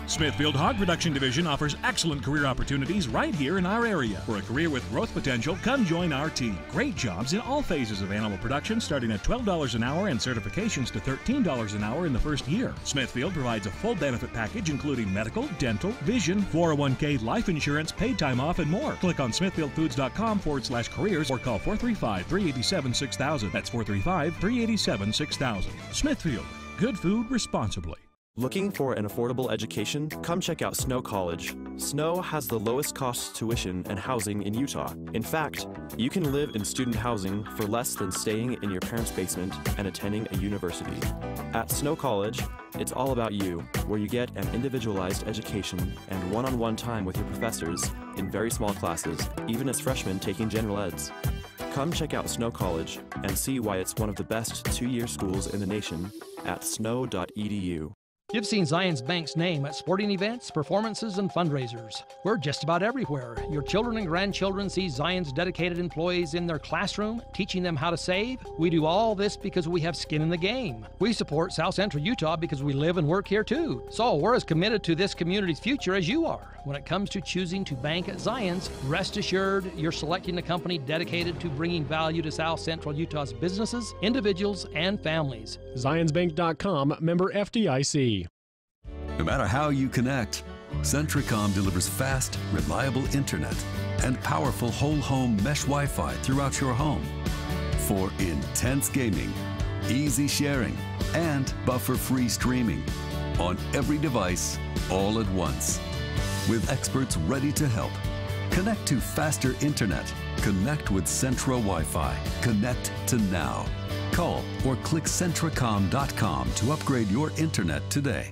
Smithfield Hog Production Division offers excellent career opportunities right here in our area. For a career with growth potential, come join our team. Great jobs in all phases of animal production, starting at $12 an hour and certifications to $13 an hour in the first year. Smithfield provides a full benefit package including medical, dental, vision, 401k, life insurance, paid time off, and more. Click on smithfieldfoods.com/careers or call 435-387-6000. That's 435-387-6000. Smithfield, good food responsibly. Looking for an affordable education? Come check out Snow College. Snow has the lowest cost tuition and housing in Utah. In fact, you can live in student housing for less than staying in your parents' basement and attending a university. At Snow College, it's all about you, where you get an individualized education and one-on-one time with your professors in very small classes, even as freshmen taking general eds. Come check out Snow College and see why it's one of the best two-year schools in the nation at snow.edu. You've seen Zions Bank's name at sporting events, performances, and fundraisers. We're just about everywhere. Your children and grandchildren see Zions dedicated employees in their classroom, teaching them how to save. We do all this because we have skin in the game. We support South Central Utah because we live and work here too. So we're as committed to this community's future as you are. When it comes to choosing to bank at Zions, rest assured you're selecting a company dedicated to bringing value to South Central Utah's businesses, individuals, and families. ZionsBank.com, member FDIC. No matter how you connect, Centricom delivers fast, reliable internet and powerful whole-home mesh Wi-Fi throughout your home for intense gaming, easy sharing, and buffer-free streaming on every device all at once. With experts ready to help. Connect to faster internet. Connect with Centra Wi-Fi. Connect to now. Call or click Centricom.com to upgrade your internet today.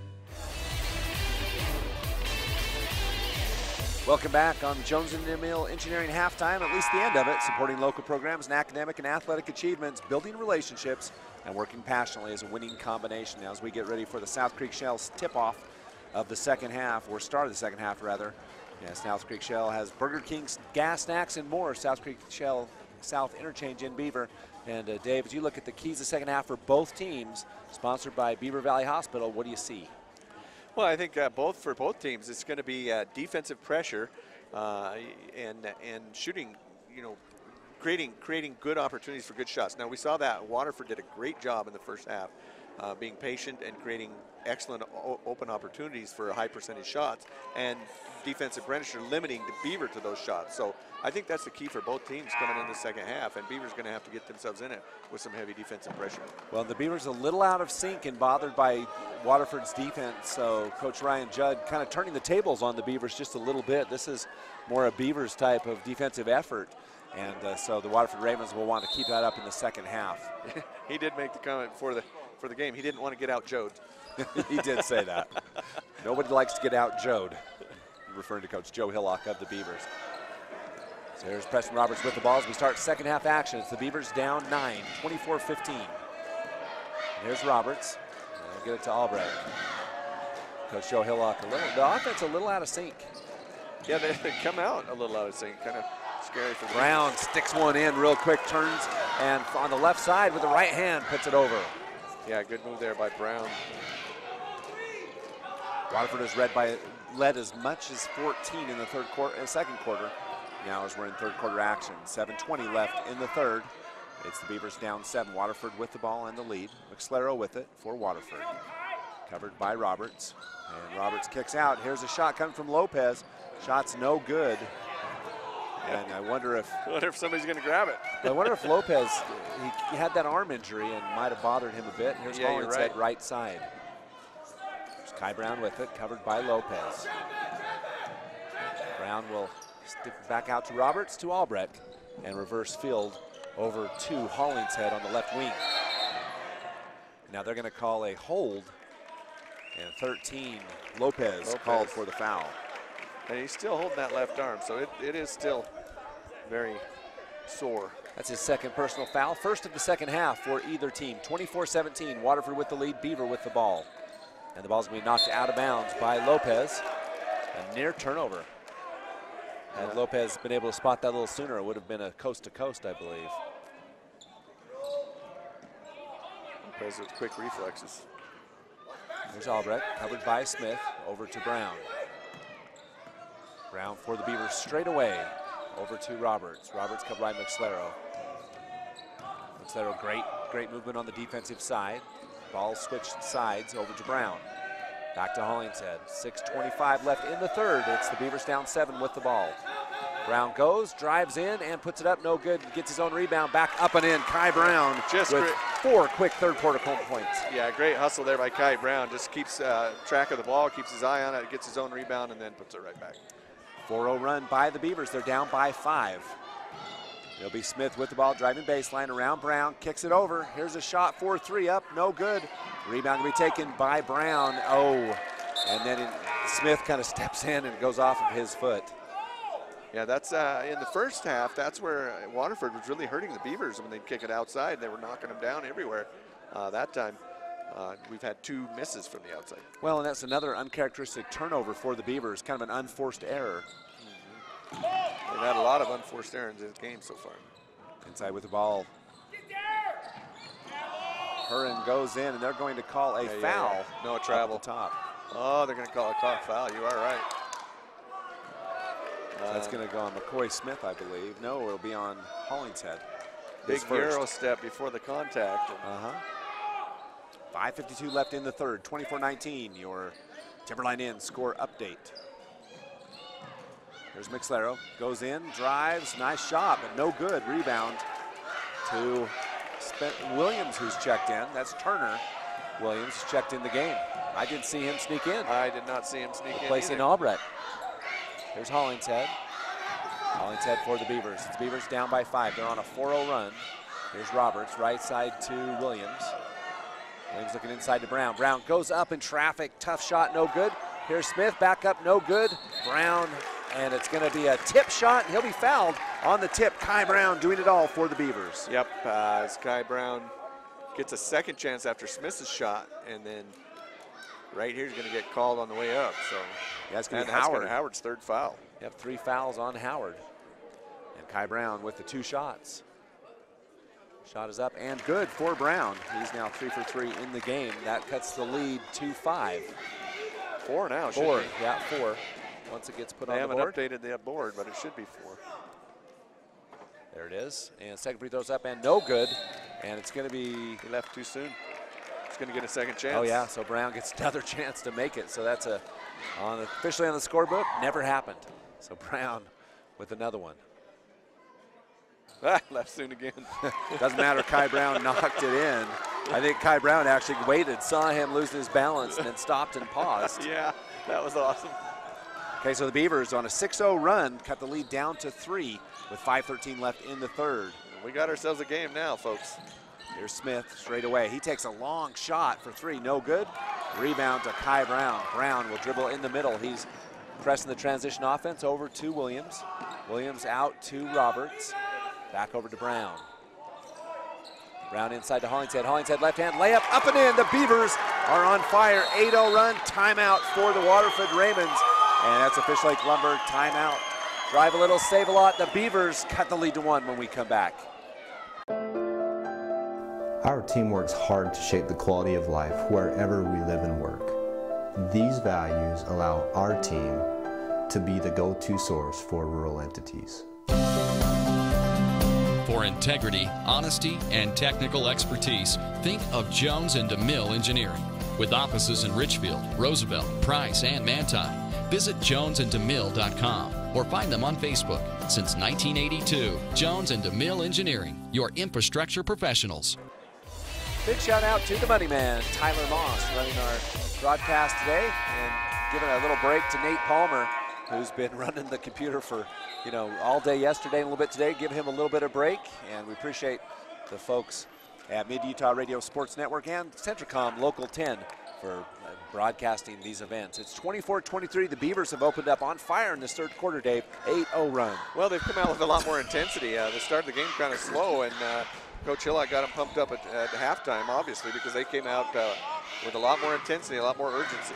Welcome back on Jones and DeMille Engineering Halftime, at least the end of it, supporting local programs and academic and athletic achievements, building relationships, and working passionately as a winning combination. Now, as we get ready for the South Creek Shell's tip-off of the second half, or start of the second half, rather. Yeah, South Creek Shell has Burger King's gas snacks and more. South Creek Shell South Interchange in Beaver. And Dave, as you look at the keys of the second half for both teams, sponsored by Beaver Valley Hospital, what do you see? Well, I think for both teams, it's going to be defensive pressure and shooting, creating good opportunities for good shots. Now, we saw that Waterford did a great job in the first half, being patient and creating excellent open opportunities for high percentage shots, and defensive pressure limiting the Beaver to those shots. So I think that's the key for both teams coming in the second half, and Beaver's going to have to get themselves in it with some heavy defensive pressure. Well, the Beavers a little out of sync and bothered by Waterford's defense, so Coach Ryan Judd kind of turning the tables on the Beavers just a little bit. This is more a Beavers type of defensive effort, and so the Waterford Ravens will want to keep that up in the second half. He did make the comment for the game. He didn't want to get out Jode. He did say that. Nobody likes to get out Jode, referring to Coach Joe Hillock of the Beavers. So here's Preston Roberts with the ball as we start second half action. It's the Beavers down 9, 24-15. Here's Roberts. They'll get it to Albrecht. Coach Joe Hillock, the offense a little out of sync. Yeah, they come out a little, I would say, kind of scary for Brown sticks one in real quick, turns, and on the left side with the right hand puts it over. Yeah, good move there by Brown. Waterford has led as much as 14 in the second quarter. Now as we're in third quarter action, 7:20 left in the third. It's the Beavers down 7. Waterford with the ball and the lead. McSlero with it for Waterford. Covered by Roberts. And Roberts kicks out. Here's a shot coming from Lopez. Shot's no good. And I wonder if somebody's going to grab it. I wonder if Lopez, he had that arm injury and might have bothered him a bit. Here's Hollingshead right side. There's Kai Brown with it, covered by Lopez. Brown will stick back out to Roberts, to Albrecht, and reverse field over to Hollingshead on the left wing. Now they're going to call a hold, and 13, Lopez called for the foul. And he's still holding that left arm, so it is still very sore. That's his second personal foul. First of the second half for either team. 24-17, Waterford with the lead, Beaver with the ball. And the ball's going to be knocked out of bounds by Lopez. A near turnover. Had Lopez been able to spot that a little sooner, it would have been a coast-to-coast, I believe. Lopez with quick reflexes. There's Albrecht, covered by Smith, over to Brown. Brown for the Beavers straight away, over to Roberts. Roberts covered by McSlero. McSlero, great movement on the defensive side. Ball switched sides over to Brown. Back to Hollingshead. 6:25 left in the third. It's the Beavers down 7 with the ball. Brown goes, drives in, and puts it up. No good. Gets his own rebound. Back up and in. Kai Brown just with 4 quick third quarter points. Yeah, great hustle there by Kai Brown. Just keeps track of the ball, keeps his eye on it, gets his own rebound, and then puts it right back. 4-0 run by the Beavers. They're down by 5. It'll be Smith with the ball, driving baseline around Brown, kicks it over. Here's a shot, 4-3 up, no good. Rebound will be taken by Brown. And then Smith kind of steps in and it goes off of his foot. Yeah, that's in the first half, that's where Waterford was really hurting the Beavers when they'd kick it outside. They were knocking them down everywhere. That time, we've had 2 misses from the outside. Well, and that's another uncharacteristic turnover for the Beavers, kind of an unforced error. They've had a lot of unforced errors in this game so far. Inside with the ball. Curran goes in, and they're going to call a foul. Yeah. No travel. Top. Oh, they're going to call a foul. You are right. That's going to go on McCoy Smith, I believe. No, it'll be on Hollingshead. Big Euro step before the contact. 5:52 left in the third. 24-19. Your Timberline Inn score update. There's McSlero, goes in, drives, nice shot, but no good. Rebound to Williams, who's checked in. That's Turner. Williams has checked in the game. I didn't see him sneak in. I did not see him sneak in. Replacing Albrecht. Here's Hollingshead. Hollingshead for the Beavers. It's Beavers down by 5. They're on a 4-0 run. Here's Roberts, right side to Williams. Williams looking inside to Brown. Brown goes up in traffic. Tough shot, no good. Here's Smith, back up, no good. Brown, and it's going to be a tip shot, and he'll be fouled on the tip. Kai Brown doing it all for the Beavers. Yep, as Kai Brown gets a second chance after Smith's shot, and then right here he's going to get called on the way up. So that's going to be Howard. Howard's third foul. Yep, 3 fouls on Howard. And Kai Brown with the 2 shots. Shot is up and good for Brown. He's now 3 for 3 in the game. That cuts the lead to 5. 4 now. 4, yeah, 4. Once it gets put on the board. They haven't updated the board, but it should be 4. There it is. And second free throws up and no good. And it's going to be. He left too soon. He's going to get a second chance. Oh, yeah. So Brown gets another chance to make it. So that's officially on the scorebook. Never happened. So Brown with another one. Left soon again. Doesn't matter. Kai Brown knocked it in. I think Kai Brown actually waited, saw him losing his balance, and then stopped and paused. Yeah, that was awesome. Okay, so the Beavers on a 6-0 run cut the lead down to 3 with 5:13 left in the third. We got ourselves a game now, folks. Here's Smith straight away. He takes a long shot for 3, no good. Rebound to Kai Brown. Brown will dribble in the middle. He's pressing the transition offense over to Williams. Williams out to Roberts. Back over to Brown. Brown inside to Hollingshead. Hollingshead left hand layup up and in. The Beavers are on fire. 8-0 run. Timeout for the Waterford Ravens. And that's a Fish Lake Lumber timeout. Drive a little, save a lot. The Beavers cut the lead to 1 when we come back. Our team works hard to shape the quality of life wherever we live and work. These values allow our team to be the go-to source for rural entities. For integrity, honesty, and technical expertise, think of Jones and DeMille Engineering. With offices in Richfield, Roosevelt, Price, and Manti. Visit jonesanddemille.com or find them on Facebook. Since 1982, Jones and DeMille Engineering, your infrastructure professionals. Big shout out to the money man, Tyler Moss, running our broadcast today and giving a little break to Nate Palmer, who's been running the computer for, all day yesterday and a little bit today. Give him a little bit of break, and we appreciate the folks at Mid-Utah Radio Sports Network and Centricom Local 10 for broadcasting these events. It's 24-23. The Beavers have opened up on fire in this third quarter, Dave. 8-0 run. Well, they've come out with a lot more intensity. The start of the game kind of slow, and Coach Hillock got them pumped up at halftime, obviously, because they came out with a lot more intensity, a lot more urgency.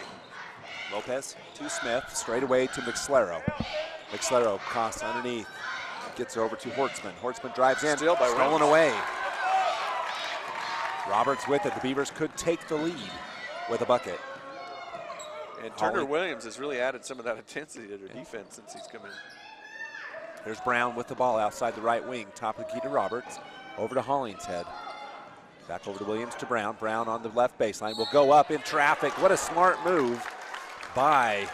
Lopez to Smith, straight away to McSlero. McSlero cross underneath, gets it over to Hortzman. Hortzman drives in, stolen away. Roberts with it. The Beavers could take the lead with a bucket. And Turner Williams has really added some of that intensity to their defense since he's come in. There's Brown with the ball outside the right wing. Top of the key to Roberts. Over to Hollingshead. Back over to Williams to Brown. Brown on the left baseline will go up in traffic. What a smart move by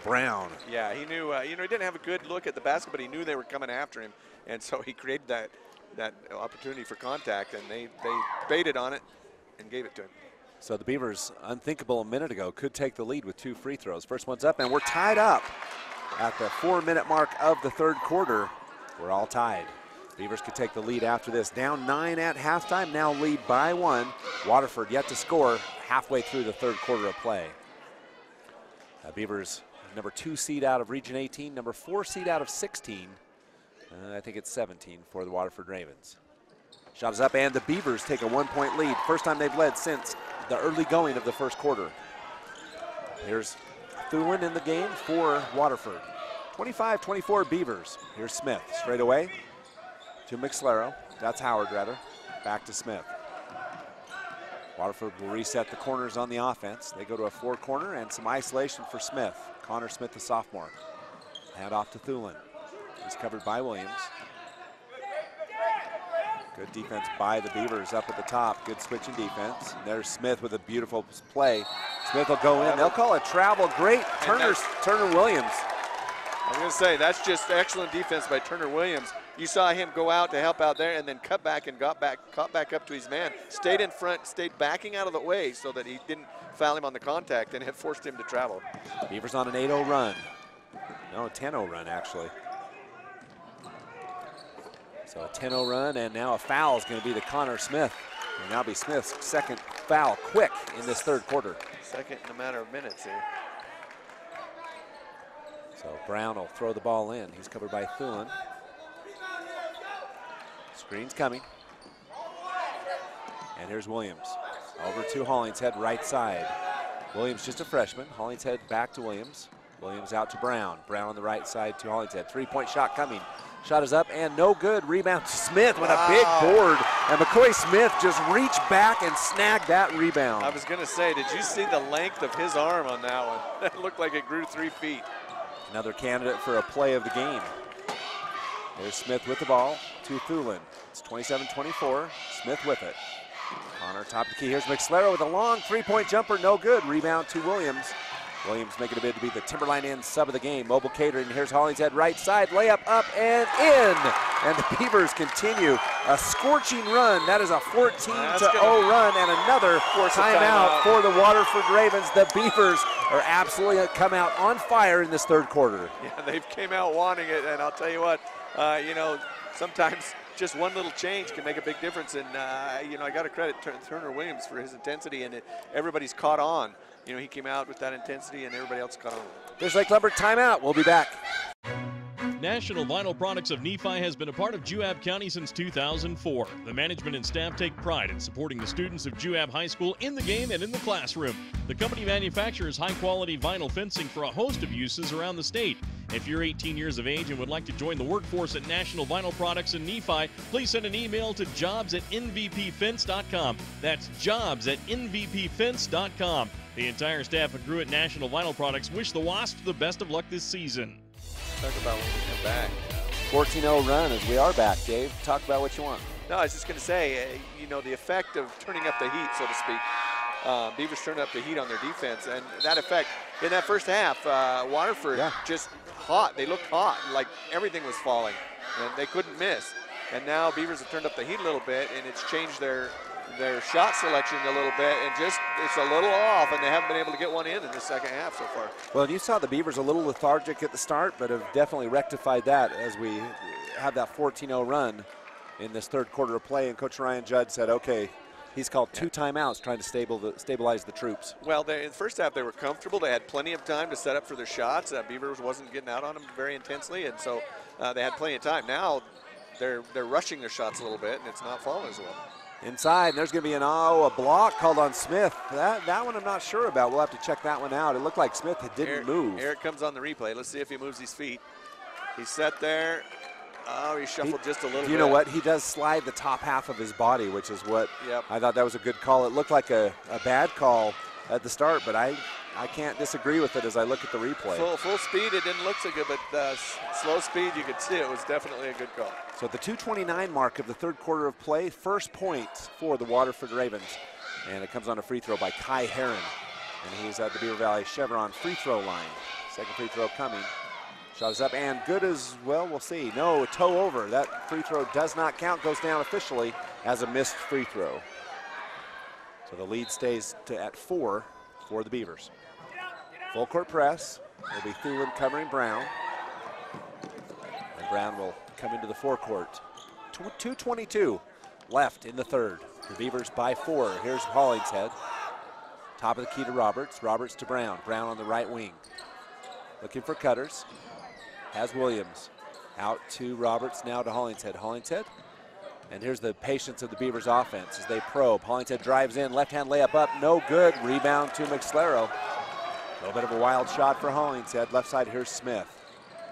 Brown. Yeah, he knew, he didn't have a good look at the basket, but he knew they were coming after him. And so he created that opportunity for contact, and they baited on it and gave it to him. So the Beavers, unthinkable a minute ago, could take the lead with 2 free throws. First one's up, and we're tied up at the 4-minute mark of the third quarter. We're all tied. Beavers could take the lead after this. Down 9 at halftime, now lead by 1. Waterford yet to score halfway through the third quarter of play. Beavers, number 2 seed out of Region 18, number 4 seed out of 16. I think it's 17 for the Waterford Ravens. Shot is up, and the Beavers take a 1-point lead. First time they've led since the early going of the first quarter. Here's Thulin in the game for Waterford. 25-24 Beavers. Here's Smith straight away to McSlero. That's Howard, rather. Back to Smith. Waterford will reset the corners on the offense. They go to a 4-corner and some isolation for Smith. Connor Smith, the sophomore. Hand off to Thulin. He's covered by Williams. Good defense by the Beavers up at the top. Good switching defense. And there's Smith with a beautiful play. Smith will go in. They'll call it travel. Great Turner Williams. I was going to say, that's just excellent defense by Turner Williams. You saw him go out to help out there and then cut back and caught back up to his man. Stayed in front, stayed backing out of the way so that he didn't foul him on the contact, and it forced him to travel. Beavers on an 8-0 run. No, a 10-0 run, actually. So a 10-0 run, and now a foul is going to be to Connor Smith. And now be Smith's second foul quick in this third quarter. Second in a matter of minutes here. So Brown will throw the ball in. He's covered by Thulin. Screen's coming. And here's Williams. Over to Hollingshead, right side. Williams just a freshman. Hollingshead back to Williams. Williams out to Brown. Brown on the right side to Hollingshead. 3-point shot coming. Shot is up and no good. Rebound to Smith with a big board. And McCoy Smith just reached back and snagged that rebound. I was going to say, did you see the length of his arm on that one? It looked like it grew 3 feet. Another candidate for a play of the game. There's Smith with the ball to Thulin. It's 27-24. Smith with it. Connor top of the key. Here's McSlero with a long 3-point jumper. No good. Rebound to Williams. Williams making a bid to be the Timberline Inn sub of the game. Mobile catering. Here's Hollingshead right side. Layup up and in. And the Beavers continue a scorching run. That is a 14-0 run and another timeout for the Waterford Ravens. The Beavers are absolutely come out on fire in this third quarter. Yeah, they've came out wanting it, and I'll tell you what, sometimes just one little change can make a big difference. And, I got to credit Turner Williams for his intensity, and everybody's caught on. He came out with that intensity, and everybody else caught on. Fish Lake Lumber timeout. We'll be back. National Vinyl Products of Nephi has been a part of Juab County since 2004. The management and staff take pride in supporting the students of Juab High School in the game and in the classroom. The company manufactures high-quality vinyl fencing for a host of uses around the state. If you're 18 years of age and would like to join the workforce at National Vinyl Products in Nephi, please send an email to jobs@nvpfence.com. That's jobs@nvpfence.com. The entire staff and crew at National Vinyl Products wish the Wasps the best of luck this season. Talk about when we come back. 14-0 run as we are back, Dave. Talk about what you want. No, I was just going to say, you know, the effect of turning up the heat, so to speak. Beavers turned up the heat on their defense, and that effect in that first half, Waterford just hot. They looked hot, like everything was falling, and they couldn't miss. And now Beavers have turned up the heat a little bit, and it's changed their shot selection a little bit, and just it's a little off, and they haven't been able to get one in the second half so far. Well, you saw the Beavers a little lethargic at the start, but have definitely rectified that as we have that 14-0 run in this third quarter of play. And Coach Ryan Judd said, okay, he's called 2 timeouts trying to stabilize the troops. Well, in the first half, they were comfortable. They had plenty of time to set up for their shots. Beavers wasn't getting out on them very intensely, and so they had plenty of time. Now they're rushing their shots a little bit, and it's not falling as well. Inside, and there's going to be a block called on Smith. That one I'm not sure about. We'll have to check that one out. It looked like Smith didn't move. Here it comes on the replay. Let's see if he moves his feet. He's set there. Oh, he shuffled just a little bit. You know what? He does slide the top half of his body, which is what I thought that was a good call. It looked like a bad call at the start, but I can't disagree with it as I look at the replay. Full speed, it didn't look so good, but slow speed, you could see it was definitely a good call. So at the 2:29 mark of the third quarter of play, first point for the Waterford Ravens. And it comes on a free throw by Kai Herron. And he's at the Beaver Valley Chevron free throw line. Second free throw coming. Shot is up and good as well, we'll see. No, toe over. That free throw does not count, goes down officially as a missed free throw. So the lead stays at 4 for the Beavers. Full court press. It'll be Thulin covering Brown. And Brown will come into the forecourt. 2:22 left in the third. The Beavers by 4. Here's Hollingshead. Top of the key to Roberts. Roberts to Brown. Brown on the right wing. Looking for cutters. Has Williams. Out to Roberts, now to Hollingshead. Hollingshead. And here's the patience of the Beavers offense as they probe. Hollingshead drives in. Left-hand layup up. No good. Rebound to McSlero. A little bit of a wild shot for Hollingshead. Left side, here's Smith.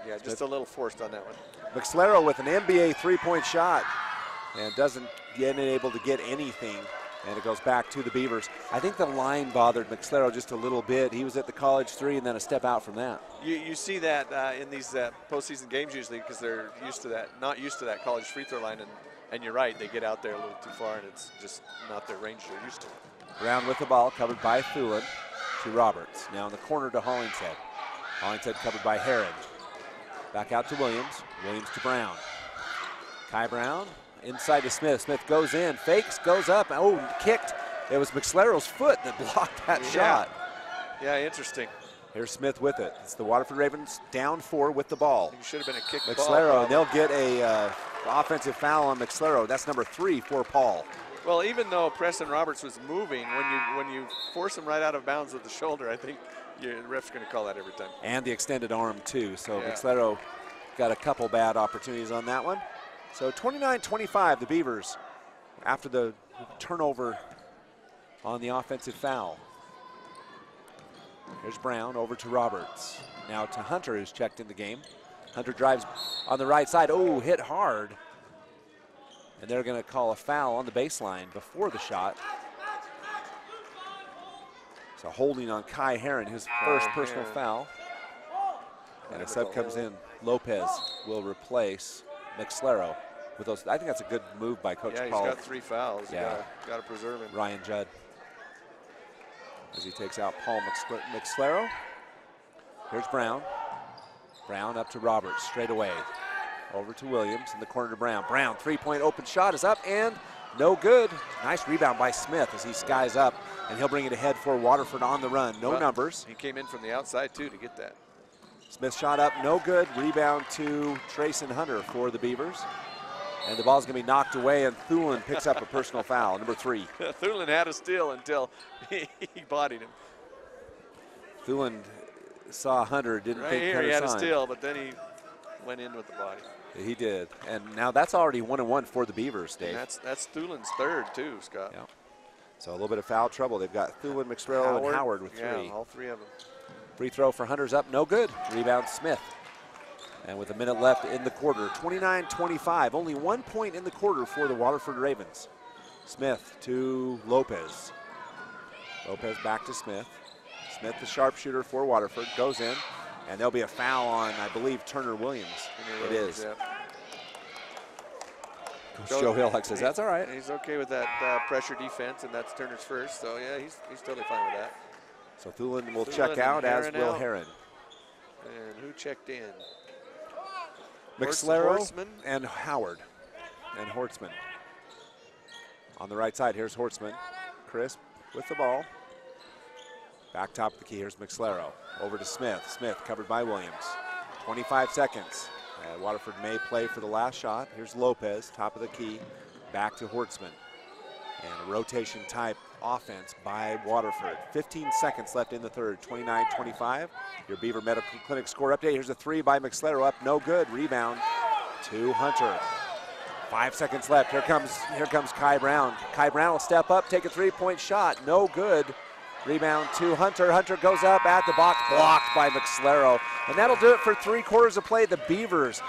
Yeah, just a little forced on that one. McSlero with an NBA three-point shot and doesn't get able to get anything. And it goes back to the Beavers. I think the line bothered McSlero just a little bit. He was at the college 3 and then a step out from that. You see that in these postseason games usually because they're used to that, not used to that college free throw line. And you're right, they get out there a little too far and it's just not their range they're used to. Brown with the ball, covered by Thulin to Roberts. Now in the corner to Hollingshead. Hollingshead covered by Herod. Back out to Williams. Williams to Brown. Kai Brown inside to Smith. Smith goes in, fakes, goes up. Oh, kicked. It was McSlero's foot that blocked that shot. Yeah, interesting. Here's Smith with it. It's the Waterford Ravens down 4 with the ball. It should have been a kick McSlero, ball. and they'll get a offensive foul on McSlero. That's number 3 for Paul. Well, even though Preston Roberts was moving, when you force him right out of bounds with the shoulder, I think the ref's going to call that every time. And the extended arm, too. So McSlero got a couple bad opportunities on that one. So 29-25, the Beavers, after the turnover on the offensive foul. Here's Brown over to Roberts. Now to Hunter, who's checked in the game. Hunter drives on the right side. Oh, hit hard. And they're going to call a foul on the baseline before the shot. So holding on Kai Herron, his first personal foul. And a sub comes in. Lopez will replace McSlero with those. I think that's a good move by Coach Paul. Yeah, he's got 3 fouls. Yeah, got to preserve him. Ryan Judd as he takes out Paul McSlero. Here's Brown. Brown up to Roberts straight away. Over to Williams in the corner to Brown. Brown, 3-point open shot is up and no good. Nice rebound by Smith as he skies up, and he'll bring it ahead for Waterford on the run. No numbers. He came in from the outside too to get that. Smith shot up, no good. Rebound to Trayson Hunter for the Beavers. And the ball's going to be knocked away, and Thulin picks up a personal foul, number 3. Thulin had a steal until he bodied him. Thulin saw Hunter, didn't think he had a steal, but then he went in with the body. He did. And now that's already 1-1 for the Beavers, Dave. And that's Thulin's third, too, Scott. Yeah. So a little bit of foul trouble. They've got Thulin, McSparrow, and Howard with 3. Yeah, all 3 of them. Free throw for Hunters up, no good. Rebound Smith. And with a minute left in the quarter, 29-25. Only 1 point in the quarter for the Waterford Ravens. Smith to Lopez. Lopez back to Smith. Smith, the sharpshooter for Waterford, goes in. And there'll be a foul on, I believe, Turner Williams. It is. Yeah. Coach Joe Hill says, that's all right. He's okay with that pressure defense, and that's Turner's first. So, yeah, he's totally fine with that. So Thulin will check out, as will Heron. And who checked in? McSlarrow and Howard and Hortzman. On the right side, here's Hortzman. Crisp with the ball. Back top of the key, here's McSlarrow. Over to Smith. Smith covered by Williams. 25 seconds. Waterford may play for the last shot. Here's Lopez, top of the key. Back to Hortzman. And a rotation type offense by Waterford. 15 seconds left in the third, 29-25. Your Beaver Medical Clinic score update. Here's a 3 by McSlarrow up, no good. Rebound to Hunter. 5 seconds left. Here comes Kai Brown. Kai Brown will step up, take a 3-point shot, no good. Rebound to Hunter. Hunter goes up at the box, blocked by McSlarrow. And that'll do it for 3 quarters of play. The Beavers,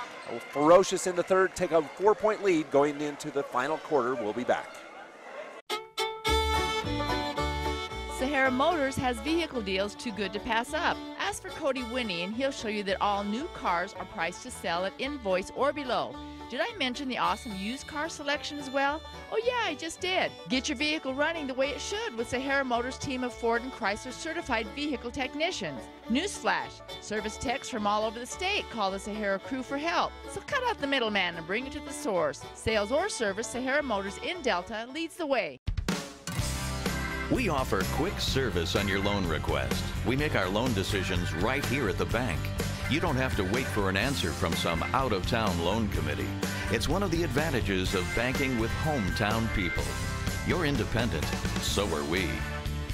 ferocious in the third, take a 4-point lead going into the final quarter. We'll be back. Sahara Motors has vehicle deals too good to pass up. Ask for Cody Winnie and he'll show you that all new cars are priced to sell at invoice or below. Did I mention the awesome used car selection as well? Oh yeah, I just did. Get your vehicle running the way it should with Sahara Motors' team of Ford and Chrysler certified vehicle technicians. Newsflash, service techs from all over the state call the Sahara crew for help. So cut out the middleman and bring it to the source. Sales or service, Sahara Motors in Delta leads the way. We offer quick service on your loan request. We make our loan decisions right here at the bank. You don't have to wait for an answer from some out-of-town loan committee. It's one of the advantages of banking with hometown people. You're independent, so are we.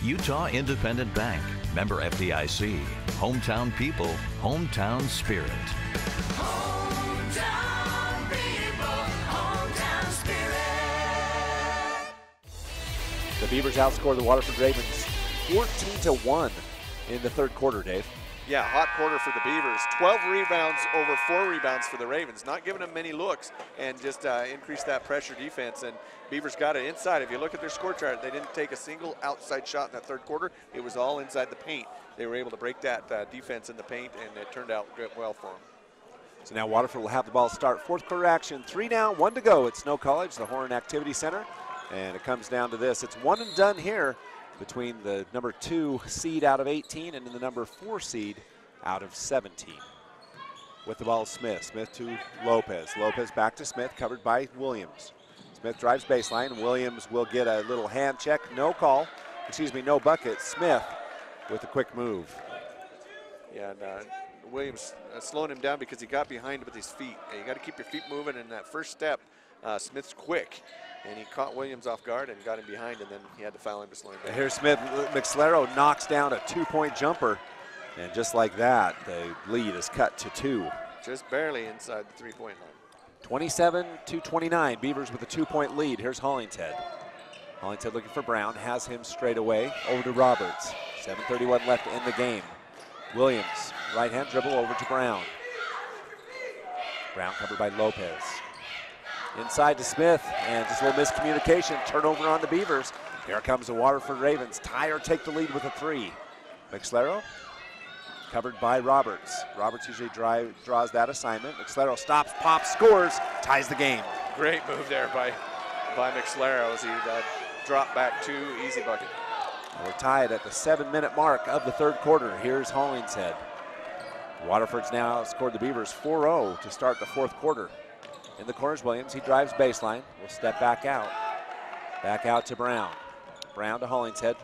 Utah Independent Bank, member FDIC. Hometown people, hometown spirit. Hometown people, hometown spirit. The Beavers outscored the Waterford Ravens 14-1 in the third quarter, Dave. Yeah, hot quarter for the Beavers. 12 rebounds over 4 rebounds for the Ravens. Not giving them many looks and just increase that pressure defense. And Beavers got it inside. If you look at their score chart, they didn't take a single outside shot in that third quarter. It was all inside the paint. They were able to break that defense in the paint, and it turned out well for them. So now Waterford will have the ball start. Fourth quarter action, 3 down, 1 to go at Snow College, the Horn Activity Center. And it comes down to this. It's one and done here between the number 2 seed out of 18 and the number 4 seed out of 17. With the ball, Smith. Smith to Lopez. Lopez back to Smith, covered by Williams. Smith drives baseline. Williams will get a little hand check. No call. Excuse me, no bucket. Smith with a quick move. Yeah, and Williams slowing him down because he got behind with his feet. And you got to keep your feet moving, and that first step, Smith's quick. And he caught Williams off guard and got him behind, and then he had to foul him to slow him down. Here's Smith. McSlarrow knocks down a 2-point jumper. And just like that, the lead is cut to 2. Just barely inside the 3-point line. 27-29, Beavers with a 2-point lead. Here's Hollingshead. Hollingshead looking for Brown, has him straight away over to Roberts. 7:31 left in the game. Williams, right hand dribble over to Brown. Brown covered by Lopez. Inside to Smith, and just a little miscommunication. Turnover on the Beavers. Here comes the Waterford Ravens. Tie or take the lead with a 3. McSlarrow covered by Roberts. Roberts usually draws that assignment. McSlarrow stops, pops, scores, ties the game. Great move there by McSlarrow as he dropped back 2, easy bucket. We're tied at the 7-minute mark of the third quarter. Here's Hollingshead. Waterford's now outscored the Beavers 4-0 to start the fourth quarter. In the corners, Williams, he drives baseline. Will step back out. Back out to Brown. Brown to Hollingshead.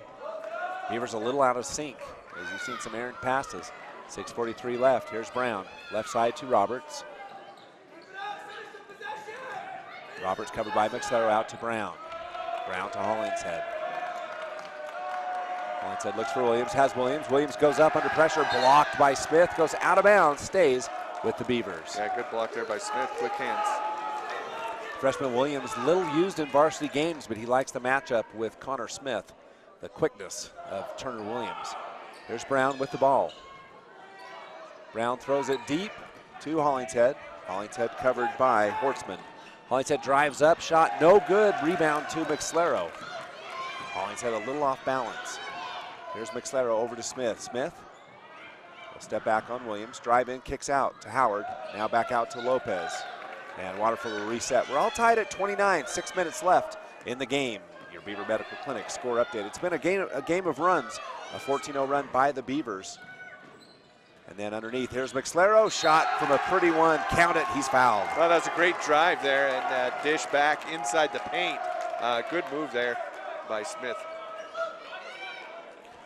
Beavers a little out of sync, as you've seen some errant passes. 6:43 left. Here's Brown. Left side to Roberts. Roberts covered by McSlarrow, out to Brown. Brown to Hollingshead. Hollingshead looks for Williams, has Williams. Williams goes up under pressure, blocked by Smith, goes out of bounds, stays with the Beavers. Yeah, good block there by Smith. Quick hands. Freshman Williams, little used in varsity games, but he likes the matchup with Connor Smith, the quickness of Turner Williams. Here's Brown with the ball. Brown throws it deep to Hollingshead. Hollingshead covered by Hortzman. Hollingshead drives up, shot no good, rebound to McSlaro. Hollingshead a little off balance. Here's McSlaro over to Smith. Smith will step back on Williams, drive in, kicks out to Howard, now back out to Lopez. And Waterford will reset. We're all tied at 29, 6 minutes left in the game. Your Beaver Medical Clinic score update. It's been a game of runs, a 14-0 run by the Beavers. And then underneath, here's McSlaro, shot from a pretty one, count it, he's fouled. Well, that's a great drive there and dish back inside the paint. Good move there by Smith.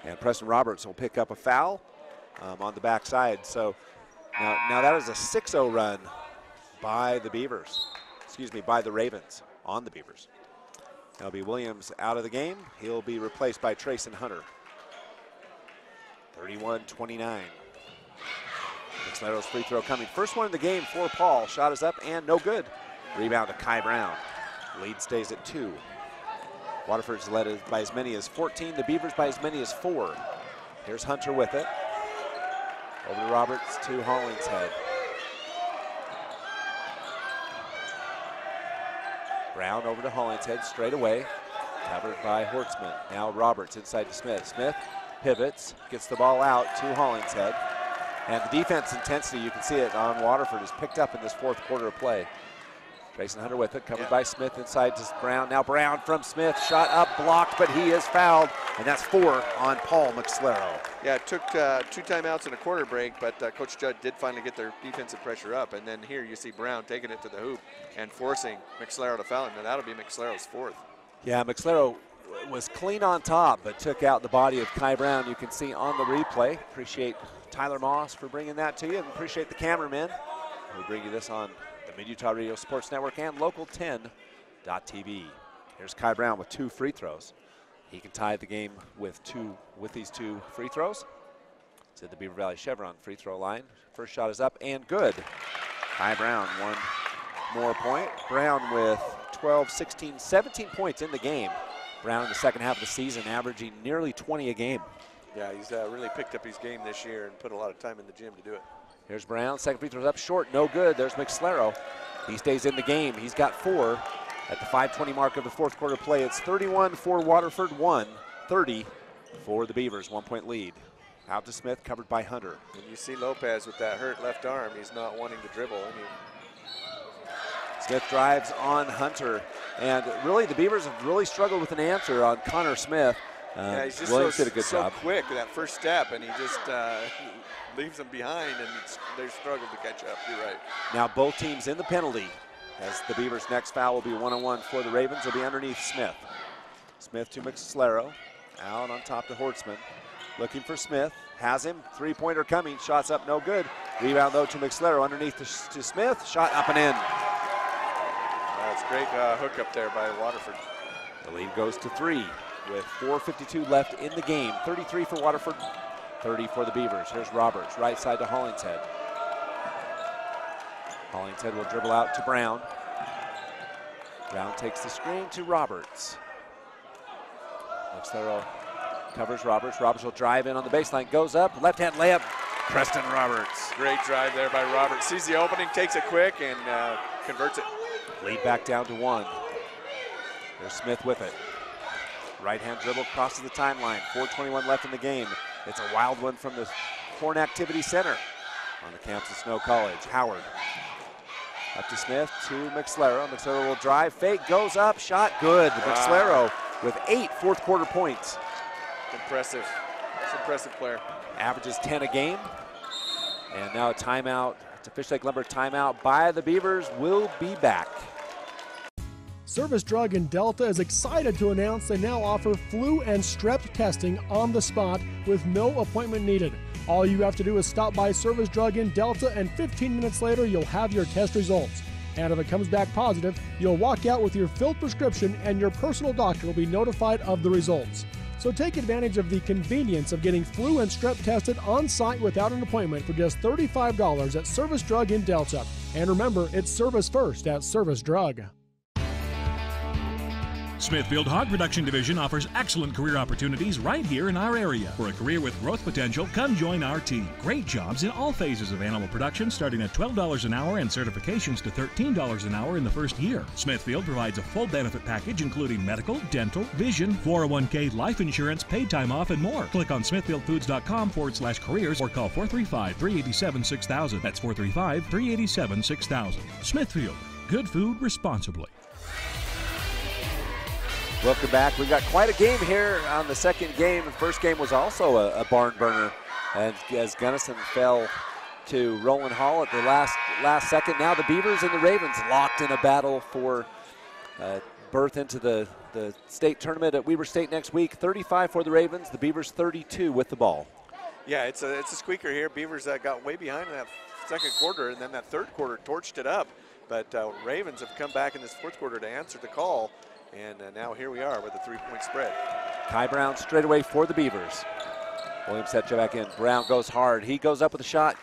And Preston Roberts will pick up a foul on the backside. So now that is a 6-0 run by the Beavers, by the Ravens on the Beavers. That'll be Williams out of the game. He'll be replaced by Trayson Hunter. 31-29. McSlaro's free throw coming. First one in the game for Paul. Shot is up and no good. Rebound to Kai Brown. Lead stays at 2. Waterford's led by as many as 14. The Beavers by as many as 4. Here's Hunter with it. Over to Roberts to Hollingshead. Brown over to Hollingshead straight away. Covered by Hortzman. Now Roberts inside to Smith. Smith pivots, gets the ball out to Hollingshead. And the defense intensity, you can see it on Waterford, is picked up in this fourth quarter of play. Trayson Hunter with it, covered by Smith inside to Brown. Now Brown from Smith, shot up, blocked, but he is fouled, and that's 4 on Paul McSlaro. Yeah, it took 2 timeouts and a quarter break, but Coach Judd did finally get their defensive pressure up. And then here you see Brown taking it to the hoop and forcing McSlaro to foul him. And that'll be McSlaro's 4th. Yeah, McSlaro was clean on top, but took out the body of Kai Brown. You can see on the replay. Appreciate Tyler Moss for bringing that to you, and appreciate the cameramen who bring you this on the Mid-Utah Radio Sports Network and Local10.tv. Here's Kai Brown with 2 free throws. He can tie the game with these 2 free throws. It's at the Beaver Valley Chevron free throw line. First shot is up and good. Kai Brown, 1 more point. Brown with 12, 16, 17 points in the game. Brown in the second half of the season averaging nearly 20 a game. Yeah, he's really picked up his game this year and put a lot of time in the gym to do it. Here's Brown, second free throw's up short, no good. There's McSlaro. He stays in the game. He's got 4 at the 5:20 mark of the fourth quarter play. It's 31 for Waterford, 30 for the Beavers, 1-point lead. Out to Smith, covered by Hunter. And you see Lopez with that hurt left arm. He's not wanting to dribble. Smith drives on Hunter. And really, the Beavers have really struggled with an answer on Connor Smith. Yeah, he's just Williams so, did a good so job. quick with that first step, and he just leaves them behind, and they've struggled to catch up. You're right. Now both teams in the penalty, as the Beavers' next foul will be 1-on-1 for the Ravens. It'll be underneath Smith. Smith to McSlaro. Out on top to Hortzman. Looking for Smith. Has him. 3-pointer coming. Shots up, no good. Rebound, though, to McSlaro. Underneath to Smith. Shot up and in. That's great hookup there by Waterford. The lead goes to 3 with 4:52 left in the game. 33 for Waterford, 30 for the Beavers. Here's Roberts, right side to Hollingshead. Hollingshead will dribble out to Brown. Brown takes the screen to Roberts. McSlaro covers Roberts. Roberts will drive in on the baseline, goes up, left-hand layup, Preston Roberts. Great drive there by Roberts. Sees the opening, takes it quick, and converts it. Lead back down to 1. There's Smith with it. Right-hand dribble crosses the timeline. 4:21 left in the game. It's a wild one from the Horn Activity Center on the campus of Snow College. Howard up to Smith to McSlaro. McSlaro will drive, fake, goes up, shot good. Wow. McSlaro with 8 fourth quarter points. Impressive. It's an impressive player. Averages 10 a game. And now a timeout. It's a Fish Lake Lumber timeout by the Beavers. We'll be back. Service Drug in Delta is excited to announce they now offer flu and strep testing on the spot with no appointment needed. All you have to do is stop by Service Drug in Delta, and 15 minutes later you'll have your test results. And if it comes back positive, you'll walk out with your filled prescription and your personal doctor will be notified of the results. So take advantage of the convenience of getting flu and strep tested on site without an appointment for just $35 at Service Drug in Delta. And remember, it's service first at Service Drug. Smithfield Hog Production Division offers excellent career opportunities right here in our area. For a career with growth potential, come join our team. Great jobs in all phases of animal production, starting at $12 an hour and certifications to $13 an hour in the first year. Smithfield provides a full benefit package including medical, dental, vision, 401k, life insurance, paid time off, and more. Click on smithfieldfoods.com/careers or call 435-387-6000. That's 435-387-6000. Smithfield, good food responsibly. Welcome back. We've got quite a game here on the second game. The first game was also a barn burner, and as Gunnison fell to Roland Hall at the last second. Now the Beavers and the Ravens locked in a battle for berth into the state tournament at Weber State next week. 35 for the Ravens, the Beavers 32 with the ball. Yeah, it's a squeaker here. Beavers got way behind in that second quarter, and then that third quarter torched it up. But Ravens have come back in this fourth quarter to answer the call. And now here we are with a 3-point spread. Kai Brown straight away for the Beavers. Williams set you back in. Brown goes hard. He goes up with a shot,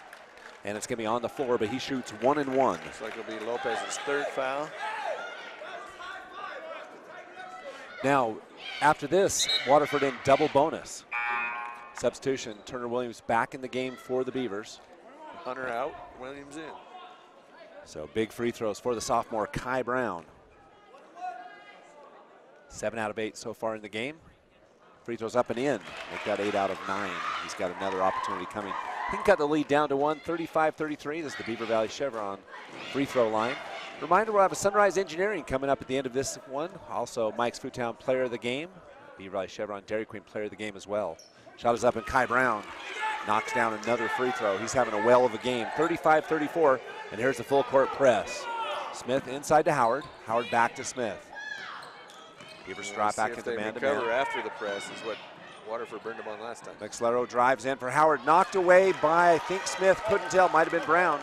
and it's going to be on the floor, but he shoots 1 and 1. Looks like it'll be Lopez's third foul. Now, after this, Waterford in double bonus. Substitution, Turner Williams back in the game for the Beavers. Hunter out, Williams in. So big free throws for the sophomore Kai Brown. 7 out of 8 so far in the game. Free throws up and in. They've got 8 out of 9. He's got another opportunity coming. He can cut the lead down to 1, 35-33. This is the Beaver Valley Chevron free throw line. Reminder, we'll have a Sunrise Engineering coming up at the end of this one. Also, Mike's Food Town Player of the Game. Beaver Valley Chevron Dairy Queen Player of the Game as well. Shot is up, and Kai Brown knocks down another free throw. He's having a whale of a game. 35-34, and here's the full court press. Smith inside to Howard. Howard back to Smith. Beavers drop back into man-to-man. Recover after the press is what Waterford burned them on last time. McSlero drives in for Howard, knocked away by, I think Smith, couldn't tell, might have been Brown.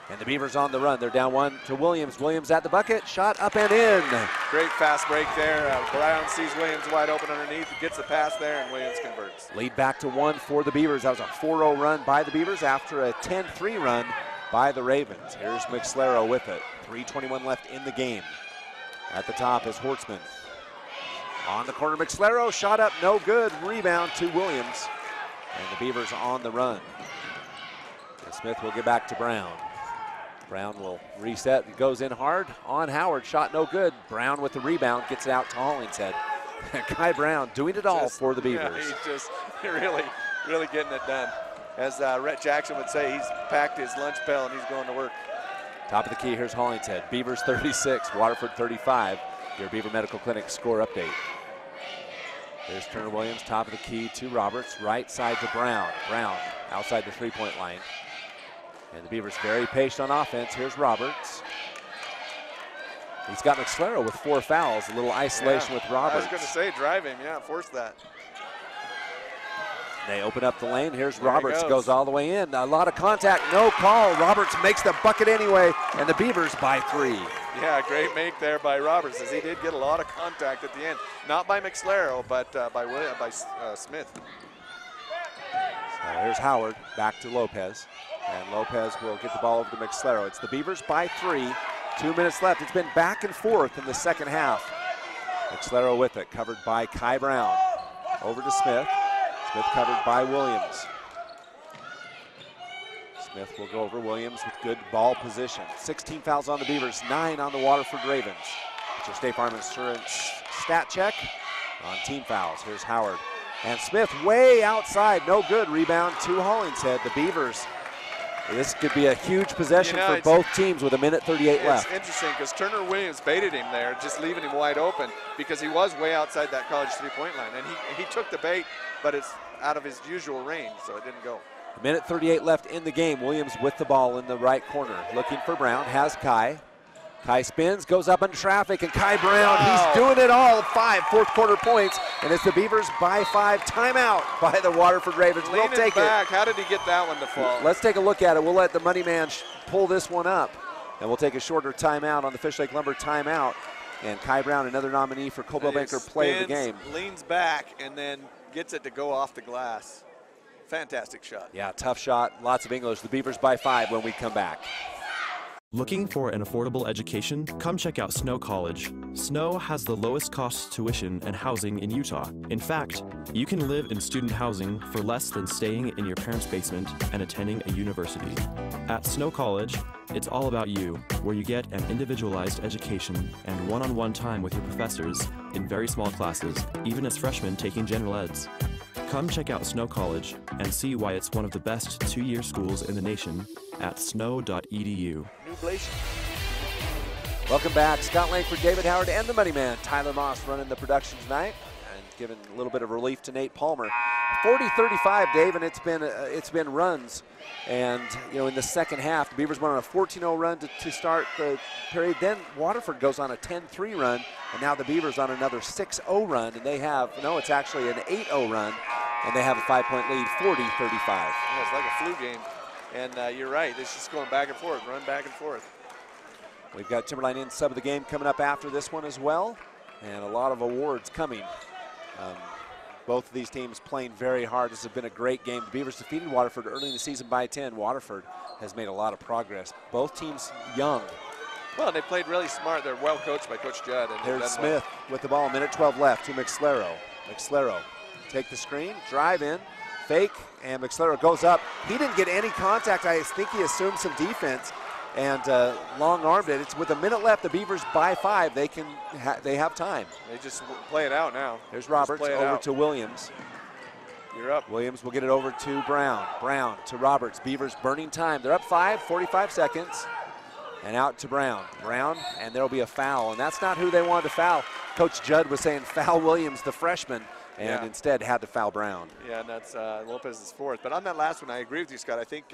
And the Beavers on the run. They're down 1 to Williams. Williams at the bucket, shot up and in. Great fast break there. Brown sees Williams wide open underneath, gets the pass there, and Williams converts. Lead back to 1 for the Beavers. That was a 4-0 run by the Beavers after a 10-3 run by the Ravens. Here's McSlero with it. 3:21 left in the game. At the top is Hortzman. On the corner, McSlero, shot up, no good. Rebound to Williams. And the Beavers on the run. And Smith will get back to Brown. Brown will reset, it goes in hard on Howard, shot no good. Brown with the rebound, gets it out to Hollingshead. Kai Brown doing it all for the Beavers. Yeah, he's just really getting it done. As Rhett Jackson would say, he's packed his lunch pail and he's going to work. Top of the key, here's Hollingshead. Beavers 36, Waterford 35. Your Beaver Medical Clinic score update. There's Turner Williams, top of the key to Roberts, right side to Brown. Brown outside the three-point line. And the Beavers very patient on offense. Here's Roberts. He's got McSlero with 4 fouls, a little isolation with Roberts. I was going to say, drive him, force that. They open up the lane. Here's Roberts, goes all the way in. A lot of contact, no call. Roberts makes the bucket anyway, and the Beavers by 3. Yeah, great make there by Roberts, as he did get a lot of contact at the end. Not by McSlero, but by Smith. So here's Howard, back to Lopez. And Lopez will get the ball over to McSlero. It's the Beavers by 3. 2 minutes left. It's been back and forth in the second half. McSlero with it, covered by Kai Brown. Over to Smith. Smith covered by Williams. Smith will go over Williams with good ball position. 16 fouls on the Beavers, 9 on the Waterford Ravens. It's your State Farm Insurance stat check on team fouls. Here's Howard. And Smith way outside, no good. Rebound to Hollingshead. The Beavers, this could be a huge possession for both teams with 1:38 left. It's interesting because Turner Williams baited him there, just leaving him wide open because he was way outside that college three-point line. And he took the bait, but it's out of his usual range, so it didn't go. 1:38 left in the game. Williams with the ball in the right corner. Looking for Brown, has Kai. Kai spins, goes up in traffic, and Kai Brown, he's doing it all. 5 fourth quarter points, and it's the Beavers by 5. Timeout by the Waterford Ravens. We'll take back. How did he get that one to fall? Let's take a look at it. We'll let the money man pull this one up, and we'll take a shorter timeout on the Fish Lake Lumber timeout. And Kai Brown, another nominee for Coldwell Banker Play of the Game. Leans back, and then gets it to go off the glass. Fantastic shot. Yeah, tough shot. Lots of English. The Beavers by 5 when we come back. Looking for an affordable education? Come check out Snow College. Snow has the lowest cost tuition and housing in Utah. In fact, you can live in student housing for less than staying in your parents' basement and attending a university. At Snow College, it's all about you, where you get an individualized education and one-on-one time with your professors in very small classes, even as freshmen taking general eds. Come check out Snow College and see why it's one of the best 2-year schools in the nation at snow.edu. Welcome back. Scott Langford, David Howard, and the money man, Tyler Moss, running the production tonight and giving a little bit of relief to Nate Palmer. 40-35, Dave, and it's been runs. And, you know, in the second half, the Beavers went on a 14-0 run to start the period. Then Waterford goes on a 10-3 run, and now the Beavers on another 6-0 run. And they have, no, it's actually an 8-0 run, and they have a 5-point lead, 40-35. Yeah, it's like a flu game. And you're right, it's just going back and forth, run back and forth. We've got Timberline in sub of the game coming up after this one as well, and a lot of awards coming. Both of these teams playing very hard. This has been a great game. The Beavers defeated Waterford early in the season by 10. Waterford has made a lot of progress. Both teams young. Well, they played really smart. They're well coached by Coach Judd. And there's Smith with the ball, minute 12 left to McSlero. McSlero take the screen, drive in, fake, and McSlero goes up. He didn't get any contact. I think he assumed some defense and long-armed it. It's with a minute left. The Beavers by 5. They have time. They just play it out now. There's Roberts over to Williams. You're up. Williams will get it over to Brown. Brown to Roberts. Beavers burning time. They're up 5, 45 seconds. And out to Brown. Brown, and there'll be a foul. And that's not who they wanted to foul. Coach Judd was saying foul Williams, the freshman, and instead had to foul Brown. Yeah, and that's Lopez's 4th. But on that last one, I agree with you, Scott. I think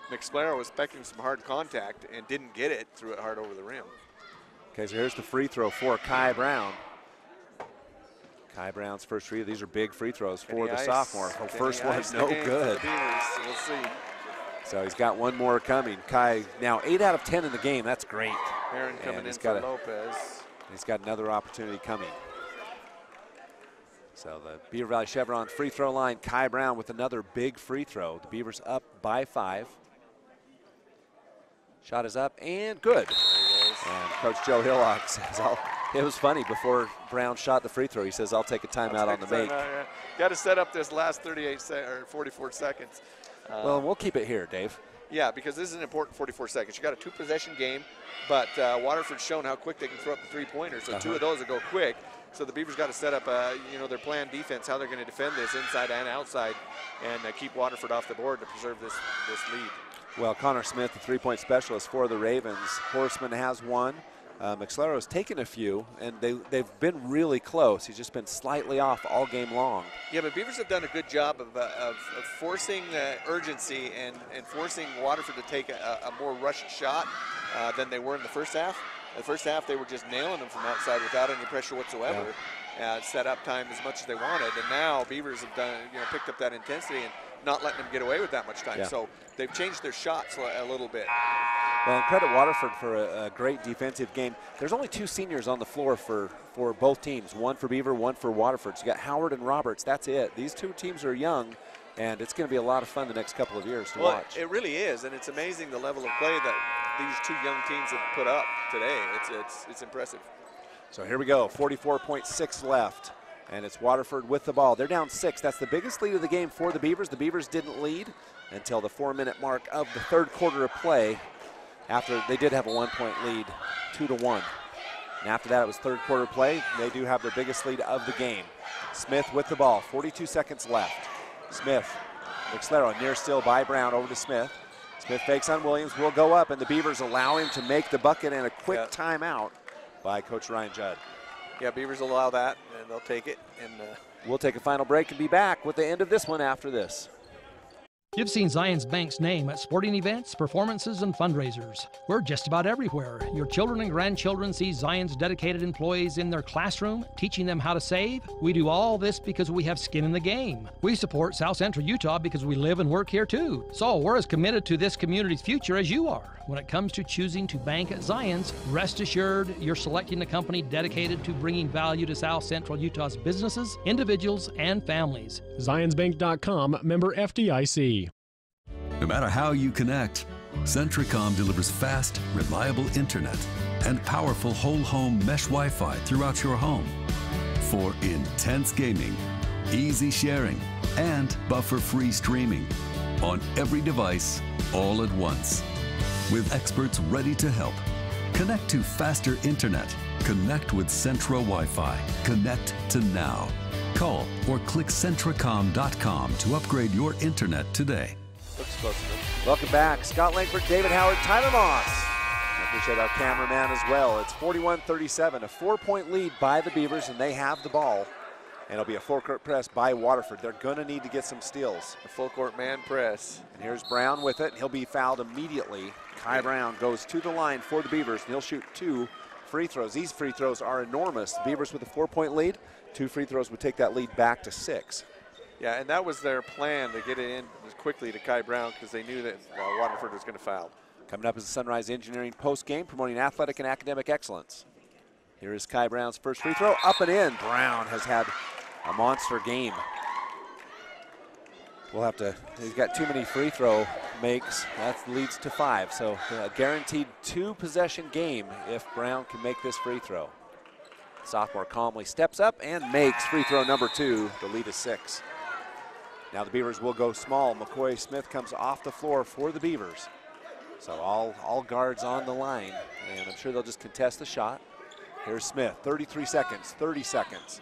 McSlero was expecting some hard contact and didn't get it, threw it hard over the rim. Okay, so here's the free throw for Kai Brown. Kai Brown's first free. These are big free throws for the sophomore. Oh, first one's no good. We'll see. So he's got one more coming. Kai now 8 out of 10 in the game. That's great. Aaron coming in for Lopez. He's got another opportunity coming. So the Beaver Valley Chevron free throw line. Kai Brown with another big free throw. The Beavers up by 5. Shot is up and good. And Coach Joe Hillock says, it was funny before Brown shot the free throw. He says, I'll take a timeout on the make. Got to set up this last 44 seconds. Well, we'll keep it here, Dave. Yeah, because this is an important 44 seconds. You got a 2-possession game, but Waterford's shown how quick they can throw up the 3-pointers. So 2 of those will go quick. So the Beavers got to set up, their plan defense, how they're going to defend this inside and outside, and keep Waterford off the board to preserve this lead. Well, Connor Smith, the 3-point specialist for the Ravens. Horseman has one. McSlero's taken a few, and they've been really close. He's just been slightly off all game long. Yeah, but Beavers have done a good job of forcing urgency and forcing Waterford to take a more rushed shot than they were in the first half. The first half, they were just nailing them from outside without any pressure whatsoever. Set up time as much as they wanted, and now Beavers have done, picked up that intensity and not letting them get away with that much time. So they've changed their shots a little bit. Well, and credit Waterford for a great defensive game. There's only 2 seniors on the floor for both teams, one for Beaver, one for Waterford. So you got Howard and Roberts, that's it. These 2 teams are young, and it's going to be a lot of fun the next couple of years to watch. It really is, and it's amazing the level of play that these 2 young teams have put up today. It's impressive. So here we go, 44.6 left, and it's Waterford with the ball. They're down 6. That's the biggest lead of the game for the Beavers. The Beavers didn't lead until the 4-minute mark of the third quarter of play. After they did have a 1-point lead, 2-1. And after that, it was third quarter play. They do have their biggest lead of the game. Smith with the ball, 42 seconds left. Smith, McSlero near still by Brown, over to Smith. Smith fakes on Williams, will go up, and the Beavers allow him to make the bucket and a quick timeout by Coach Ryan Judd. Yeah, Beavers allow that, and they'll take it. And we'll take a final break and be back with the end of this one after this. You've seen Zions Bank's name at sporting events, performances, and fundraisers. We're just about everywhere. Your children and grandchildren see Zions dedicated employees in their classroom, teaching them how to save. We do all this because we have skin in the game. We support South Central Utah because we live and work here too. So we're as committed to this community's future as you are. When it comes to choosing to bank at Zions, rest assured you're selecting a company dedicated to bringing value to South Central Utah's businesses, individuals, and families. ZionsBank.com, member FDIC. No matter how you connect, Centricom delivers fast, reliable internet and powerful whole home mesh Wi-Fi throughout your home for intense gaming, easy sharing, and buffer-free streaming on every device all at once. With experts ready to help. Connect to faster internet. Connect with Centra Wi-Fi. Connect to now. Call or click Centricom.com to upgrade your internet today. Looks close enough. Welcome back. Scott Langford, David Howard, Tyler Moss. I appreciate our cameraman as well. It's 41-37, a 4-point lead by the Beavers, and they have the ball. And it'll be a full-court press by Waterford. They're going to need to get some steals. A full-court man press. And here's Brown with it. He'll be fouled immediately. Kai Brown goes to the line for the Beavers, and he'll shoot 2 free throws. These free throws are enormous. The Beavers with a 4-point lead. 2 free throws would take that lead back to 6. Yeah, and that was their plan, to get it in quickly to Kai Brown because they knew that Waterford was going to foul. Coming up is the Sunrise Engineering post-game, promoting athletic and academic excellence. Here is Kai Brown's first free throw, up and in. Brown has had a monster game. We'll have to, he's got too many free throw makes. That leads to 5, so a guaranteed 2-possession game if Brown can make this free throw. Sophomore calmly steps up and makes free throw number 2. The lead is 6. Now the Beavers will go small. McCoy Smith comes off the floor for the Beavers. So all guards on the line, and I'm sure they'll just contest the shot. Here's Smith, 33 seconds, 30 seconds.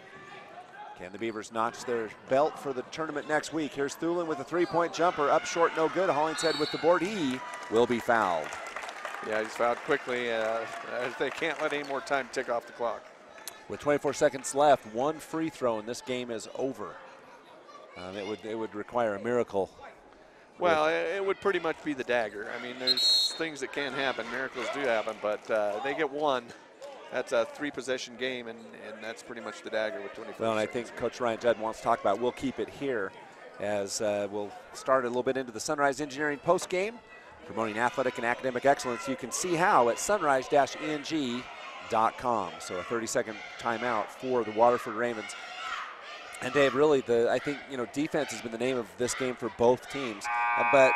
Can the Beavers notch their belt for the tournament next week? Here's Thulin with a 3-point jumper, up short, no good. Hollingshead with the board, he will be fouled. Yeah, he's fouled quickly. They can't let any more time tick off the clock. With 24 seconds left, 1 free throw, and this game is over. It would require a miracle. Well, it would pretty much be the dagger. I mean, there's things that can happen. Miracles do happen, but they get 1. That's a 3-possession game, and that's pretty much the dagger with 24 Well, and I seconds. think Coach Ryan Judd wants to talk about, we'll keep it here as we'll start a little bit into the Sunrise Engineering post game, promoting athletic and academic excellence. You can see how at sunrise-eng.com. So a 30-second timeout for the Waterford Ravens. And Dave, really, I think, defense has been the name of this game for both teams. But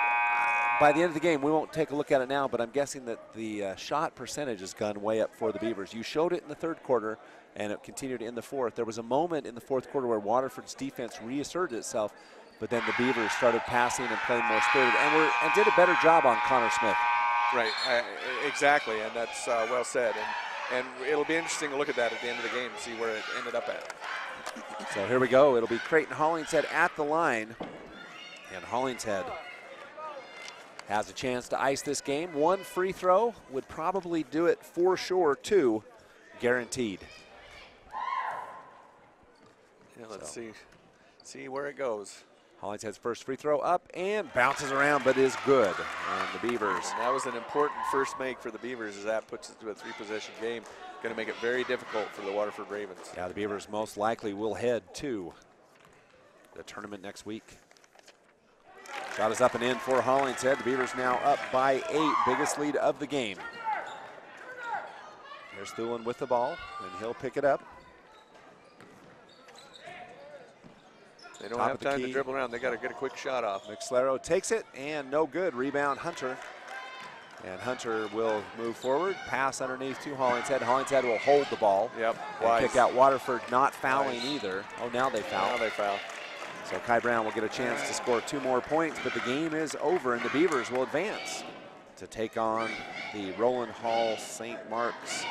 by the end of the game, we won't take a look at it now, but I'm guessing that the shot percentage has gone way up for the Beavers. You showed it in the 3rd quarter, and it continued in the 4th. There was a moment in the 4th quarter where Waterford's defense reasserted itself, but then the Beavers started passing and playing more spirited, and did a better job on Connor Smith. Right, exactly, and that's well said. And it'll be interesting to look at that at the end of the game and see where it ended up at. So here we go. It'll be Creighton Hollingshead at the line, and Hollingshead has a chance to ice this game. 1 free throw would probably do it for sure. 2 guaranteed. Yeah, let's see where it goes. Hollingshead's first free throw up and bounces around, but is good. And the Beavers. And that was an important first make for the Beavers, as that puts it to a 3-possession game. Going to make it very difficult for the Waterford Ravens. Yeah, the Beavers most likely will head to the tournament next week. Shot is up and in for Hollingshead. The Beavers now up by 8, biggest lead of the game. Here's Thulin with the ball, and he'll pick it up. They don't have time to dribble around. They got to get a quick shot off. McSlero takes it, and no good. Rebound, Hunter. And Hunter will move forward, pass underneath to Hollingshead. Hollingshead will hold the ball. Yep, and kick out. Waterford not fouling either. Oh, now they foul. Now they foul. So Kai Brown will get a chance to score 2 more points, but the game is over, and the Beavers will advance to take on the Roland Hall St. Mark's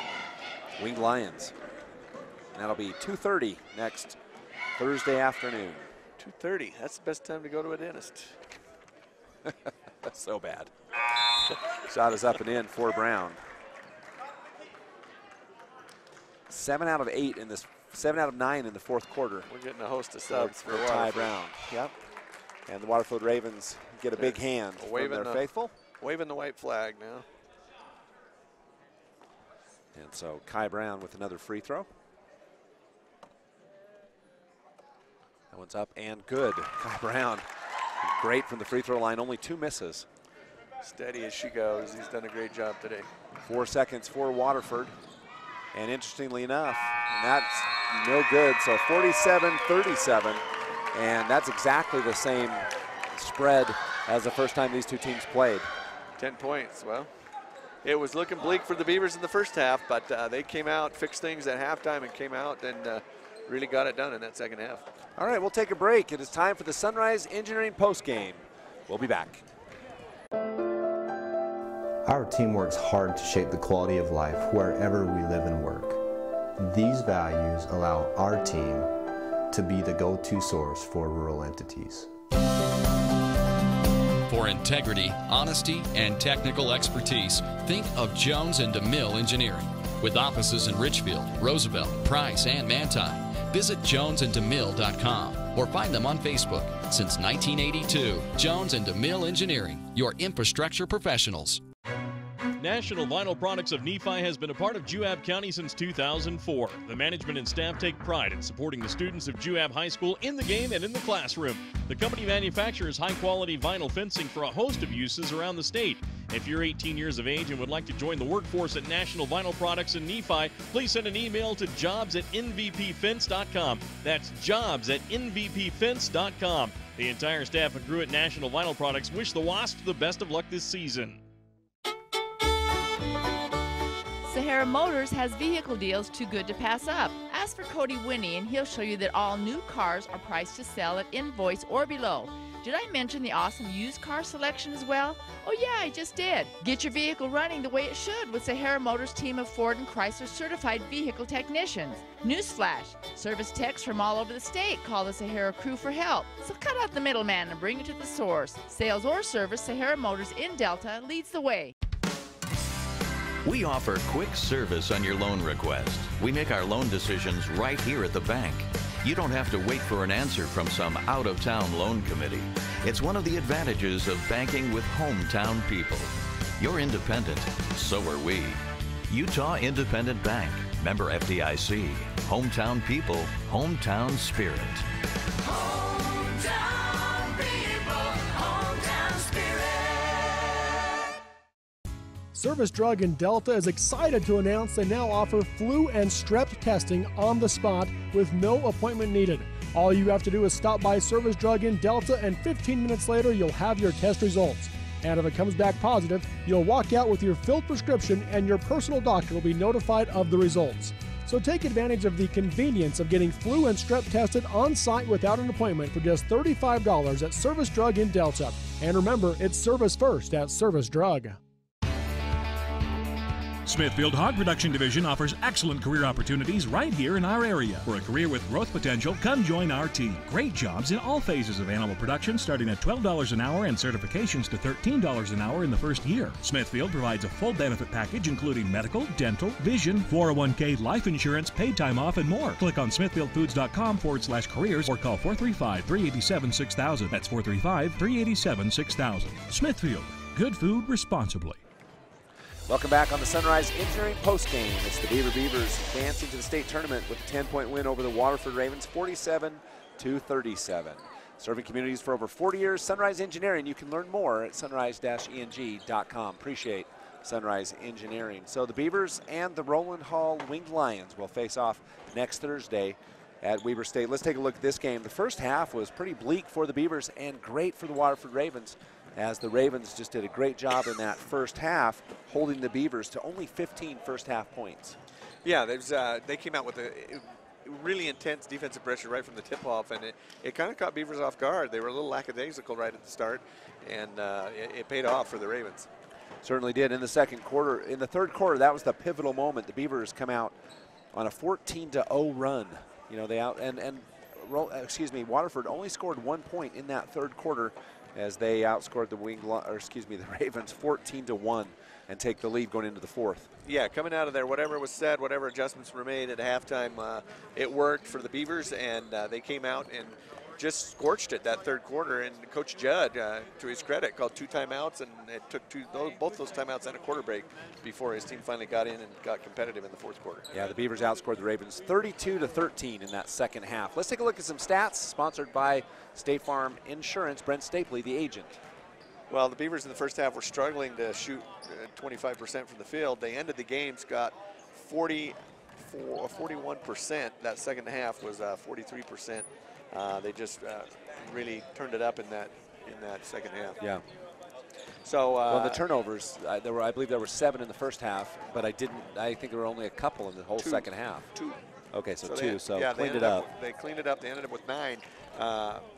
Winged Lions. And that'll be 2:30 next Thursday afternoon. 2:30, that's the best time to go to a dentist. That's so bad. Shot is up and in for Brown. 7 out of 8 in this, 7 out of 9 in the 4th quarter. We're getting a host of subs for Ty Brown. Yep. And the Waterford Ravens get a big hand from their faithful. Waving the white flag now. And so Kai Brown with another free throw. That one's up and good. Kai Brown, great from the free throw line, only 2 misses. Steady as she goes. He's done a great job today. 4 seconds for Waterford. And interestingly enough, that's no good. So 47-37. And that's exactly the same spread as the first time these two teams played. 10 points. Well, it was looking bleak for the Beavers in the first half, but they came out, fixed things at halftime, and came out and really got it done in that second half. All right, we'll take a break. It is time for the Sunrise Engineering postgame. We'll be back. Our team works hard to shape the quality of life wherever we live and work. These values allow our team to be the go-to source for rural entities. For integrity, honesty, and technical expertise, think of Jones and DeMille Engineering. With offices in Richfield, Roosevelt, Price, and Manti. Visit jonesandemille.com or find them on Facebook. Since 1982, Jones and DeMille Engineering, your infrastructure professionals. National Vinyl Products of Nephi has been a part of Juab County since 2004. The management and staff take pride in supporting the students of Juab High School in the game and in the classroom. The company manufactures high-quality vinyl fencing for a host of uses around the state. If you're 18 years of age and would like to join the workforce at National Vinyl Products in Nephi, please send an email to jobs@nvpfence.com. That's jobs@nvpfence.com. The entire staff and crew at National Vinyl Products wish the Wasps the best of luck this season. Sahara Motors has vehicle deals too good to pass up. Ask for Cody Winnie and he'll show you that all new cars are priced to sell at invoice or below. Did I mention the awesome used car selection as well? Oh yeah, I just did. Get your vehicle running the way it should with Sahara Motors' team of Ford and Chrysler certified vehicle technicians. Newsflash, service techs from all over the state call the Sahara crew for help. So cut out the middleman and bring it to the source. Sales or service, Sahara Motors in Delta leads the way. We offer quick service on your loan request. We make our loan decisions right here at the bank. You don't have to wait for an answer from some out-of-town loan committee. It's one of the advantages of banking with hometown people. You're independent, so are we. Utah Independent Bank, member FDIC. Hometown people, hometown spirit. Hometown people, hometown spirit. Service Drug in Delta is excited to announce they now offer flu and strep testing on the spot with no appointment needed. All you have to do is stop by Service Drug in Delta and 15 minutes later you'll have your test results. And if it comes back positive, you'll walk out with your filled prescription and your personal doctor will be notified of the results. So take advantage of the convenience of getting flu and strep tested on site without an appointment for just $35 at Service Drug in Delta. And remember, it's service first at Service Drug. Smithfield Hog Production Division offers excellent career opportunities right here in our area. For a career with growth potential, come join our team. Great jobs in all phases of animal production, starting at $12 an hour and certifications to $13 an hour in the first year. Smithfield provides a full benefit package including medical, dental, vision, 401k, life insurance, paid time off, and more. Click on smithfieldfoods.com/careers or call 435-387-6000. That's 435-387-6000. Smithfield, good food responsibly. Welcome back on the Sunrise Engineering postgame. It's the Beavers advancing to the state tournament with a 10-point win over the Waterford Ravens, 47-37. Serving communities for over 40 years, Sunrise Engineering. You can learn more at sunrise-eng.com. Appreciate Sunrise Engineering. So the Beavers and the Roland Hall Winged Lions will face off next Thursday at Weber State. Let's take a look at this game. The first half was pretty bleak for the Beavers and great for the Waterford Ravens, as the Ravens just did a great job in that first half, holding the Beavers to only 15 first half points. Yeah, they came out with a really intense defensive pressure right from the tip-off, and it kind of caught Beavers off guard. They were a little lackadaisical right at the start, and it paid off for the Ravens. Certainly did. In the second quarter, in the third quarter, that was the pivotal moment. The Beavers come out on a 14-0 run. You know, they out Waterford only scored 1 point in that third quarter, as they outscored the Ravens 14-1 and take the lead going into the fourth. Yeah, coming out of there, whatever was said, whatever adjustments were made at halftime, it worked for the Beavers, and they came out and just scorched it that third quarter, and Coach Judd, to his credit, called 2 timeouts, and it took both those timeouts and a quarter break before his team finally got in and got competitive in the fourth quarter. Yeah, the Beavers outscored the Ravens 32-13 in that second half. Let's take a look at some stats sponsored by State Farm Insurance. Brent Stapley, the agent. Well, the Beavers in the first half were struggling to shoot 25% from the field. They ended the games, got 41%. That second half was 43%. They just really turned it up in that second half. Yeah. So well, the turnovers, I believe there were 7 in the first half, but I think there were only a couple in the whole second half. 2. Okay, so 2. Yeah, cleaned it up. They cleaned it up. They ended up with 9,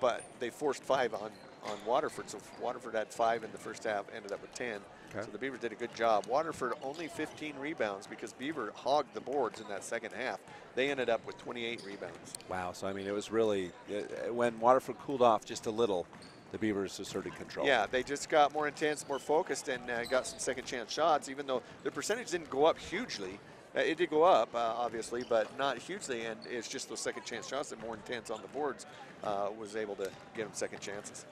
but they forced 5 on Waterford. So Waterford had 5 in the first half, ended up with 10. Okay. So the Beavers did a good job. Waterford only 15 rebounds because Beaver hogged the boards in that second half. They ended up with 28 rebounds. Wow, so I mean, it was really, when Waterford cooled off just a little, the Beavers asserted control. Yeah, they just got more intense, more focused, and got some second chance shots, even though the percentage didn't go up hugely. It did go up, obviously, but not hugely, and it's just those second chance shots that more intense on the boards was able to get them second chances.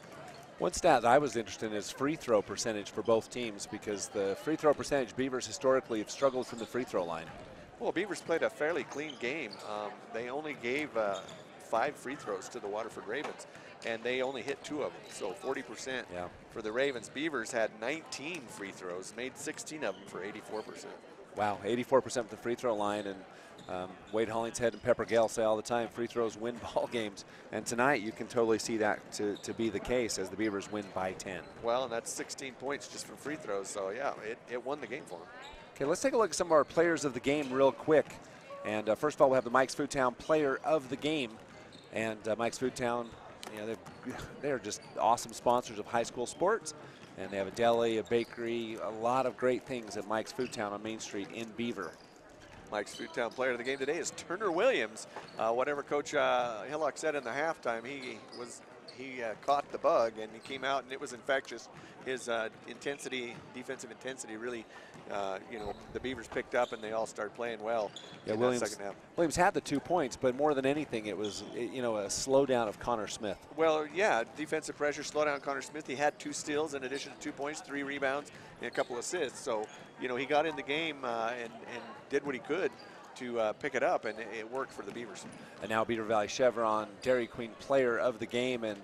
One stat that I was interested in is free throw percentage for both teams, because the free throw percentage, Beavers historically have struggled from the free throw line. Well, Beavers played a fairly clean game. They only gave 5 free throws to the Waterford Ravens, and they only hit 2 of them, so 40% for the Ravens. Beavers had 19 free throws, made 16 of them for 84%. Wow, 84% from the free throw line, and Wade Hollingshead and Pepper Gale say all the time, free throws win ball games. And tonight you can totally see that to be the case as the Beavers win by 10. Well, and that's 16 points just from free throws, so yeah, it won the game for them. Okay, let's take a look at some of our players of the game real quick. And first of all, we'll have the Mike's Foodtown player of the game. And Mike's Foodtown, you know, they're just awesome sponsors of high school sports. And they have a deli, a bakery, a lot of great things at Mike's Foodtown on Main Street in Beaver. Mike's Foodtown player of the game today is Turner Williams. Whatever Coach Hillock said in the halftime, he caught the bug and he came out and it was infectious. His intensity, defensive intensity, really, you know, the Beavers picked up and they all started playing well. Yeah, in that second half. Williams had the 2 points, but more than anything, it was you know, a slowdown of Connor Smith. Well, yeah, defensive pressure, slow down Connor Smith. He had 2 steals in addition to 2 points, 3 rebounds, and a couple assists. So, you know, he got in the game and did what he could to pick it up, and it worked for the Beavers. And now Beaver Valley Chevron Dairy Queen player of the game, and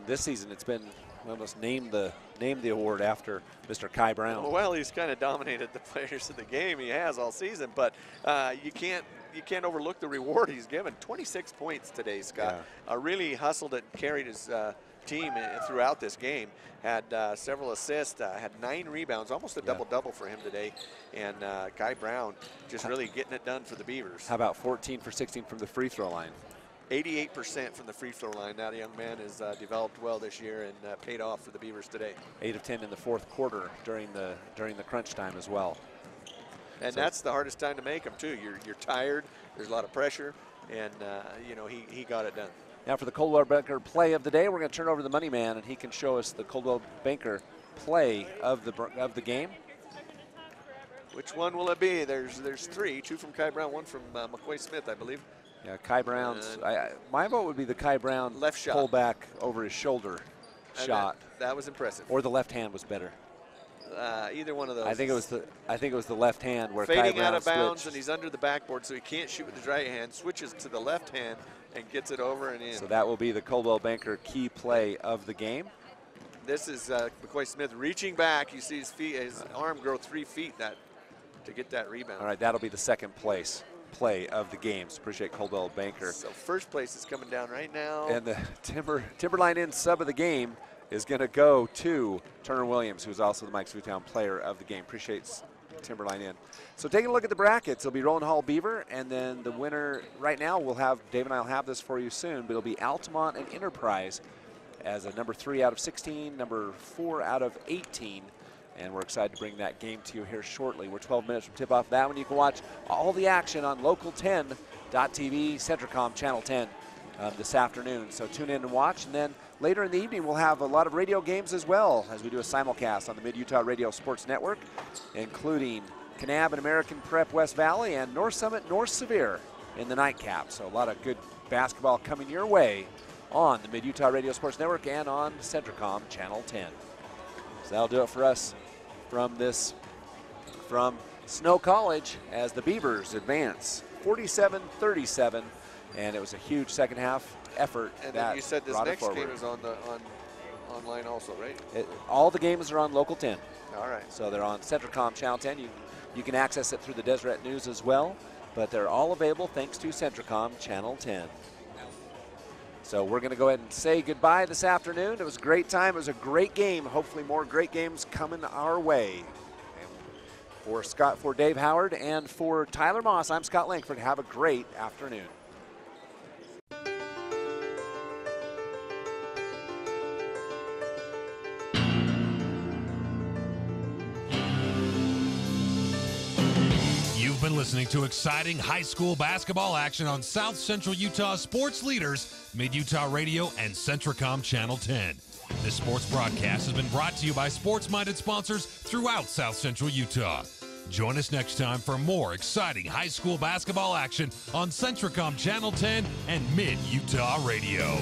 this season it's been almost named the award after Mr. Kai Brown. Well, he's kind of dominated the players of the game. He has all season, but you can't overlook the reward he's given. 26 points today, Scott. Yeah. Really hustled and carried his team throughout this game. Had several assists, had 9 rebounds, almost a double-double for him today. And Kai Brown just really getting it done for the Beavers. How about 14 for 16 from the free throw line? 88% from the free throw line. That young man has developed well this year and paid off for the Beavers today. 8 of 10 in the fourth quarter during the crunch time as well. And that's the hardest time to make them too. You're tired. There's a lot of pressure, and you know, he got it done. Now for the Coldwell Banker play of the day, we're going to turn over to the money man, and he can show us the Coldwell Banker play of the game. Which one will it be? There's 3, 2 from Kai Brown, 1 from McCoy Smith, I believe. Yeah, Kai Brown's. My vote would be the Kai Brown left shot, pull back over his shoulder shot. That was impressive. Or the left hand was better. Either one of those. I think it was the left hand where fading Kai Brown out of bounds, switched. and he's under the backboard, so he can't shoot with his right hand. Switches to the left hand and gets it over and in. So that will be the Coldwell Banker key play of the game. This is McCoy Smith reaching back. You see his arm grow 3 feet to get that rebound. All right, that'll be the second place play of the game. So appreciate Coldwell Banker. So first place is coming down right now. And the Timberline in sub of the game is going to go to Turner Williams, who's also the Mike's Foodtown player of the game. Appreciates Timberline in. So taking a look at the brackets, it'll be Roland Hall Beaver, and then the winner right now Dave and I will have this for you soon, but it'll be Altamont and Enterprise as a number 3 out of 16, number 4 out of 18. And we're excited to bring that game to you here shortly. We're 12 minutes from tip-off that one. You can watch all the action on Local10.tv, Centricom Channel 10 this afternoon. So tune in and watch. And then later in the evening, we'll have a lot of radio games as well as we do a simulcast on the Mid-Utah Radio Sports Network, including Kanab and American Prep West Valley and North Summit North Sevier in the nightcap. So a lot of good basketball coming your way on the Mid-Utah Radio Sports Network and on Centricom Channel 10. So that'll do it for us from Snow College as the Beavers advance 47-37, and it was a huge second half effort. And then you said this next game is on online also, right? All the games are on Local 10. All right. So they're on Centricom Channel 10. You can access it through the Deseret News as well, but they're all available thanks to Centricom Channel 10. So we're going to go ahead and say goodbye this afternoon. It was a great time. It was a great game. Hopefully more great games coming our way. And for Dave Howard and for Tyler Moss, I'm Scott Langford. Have a great afternoon. You've been listening to exciting high school basketball action on South Central Utah sports leaders, Mid-Utah Radio and Centricom Channel 10. This sports broadcast has been brought to you by sports-minded sponsors throughout South Central Utah. Join us next time for more exciting high school basketball action on Centricom Channel 10 and Mid-Utah Radio.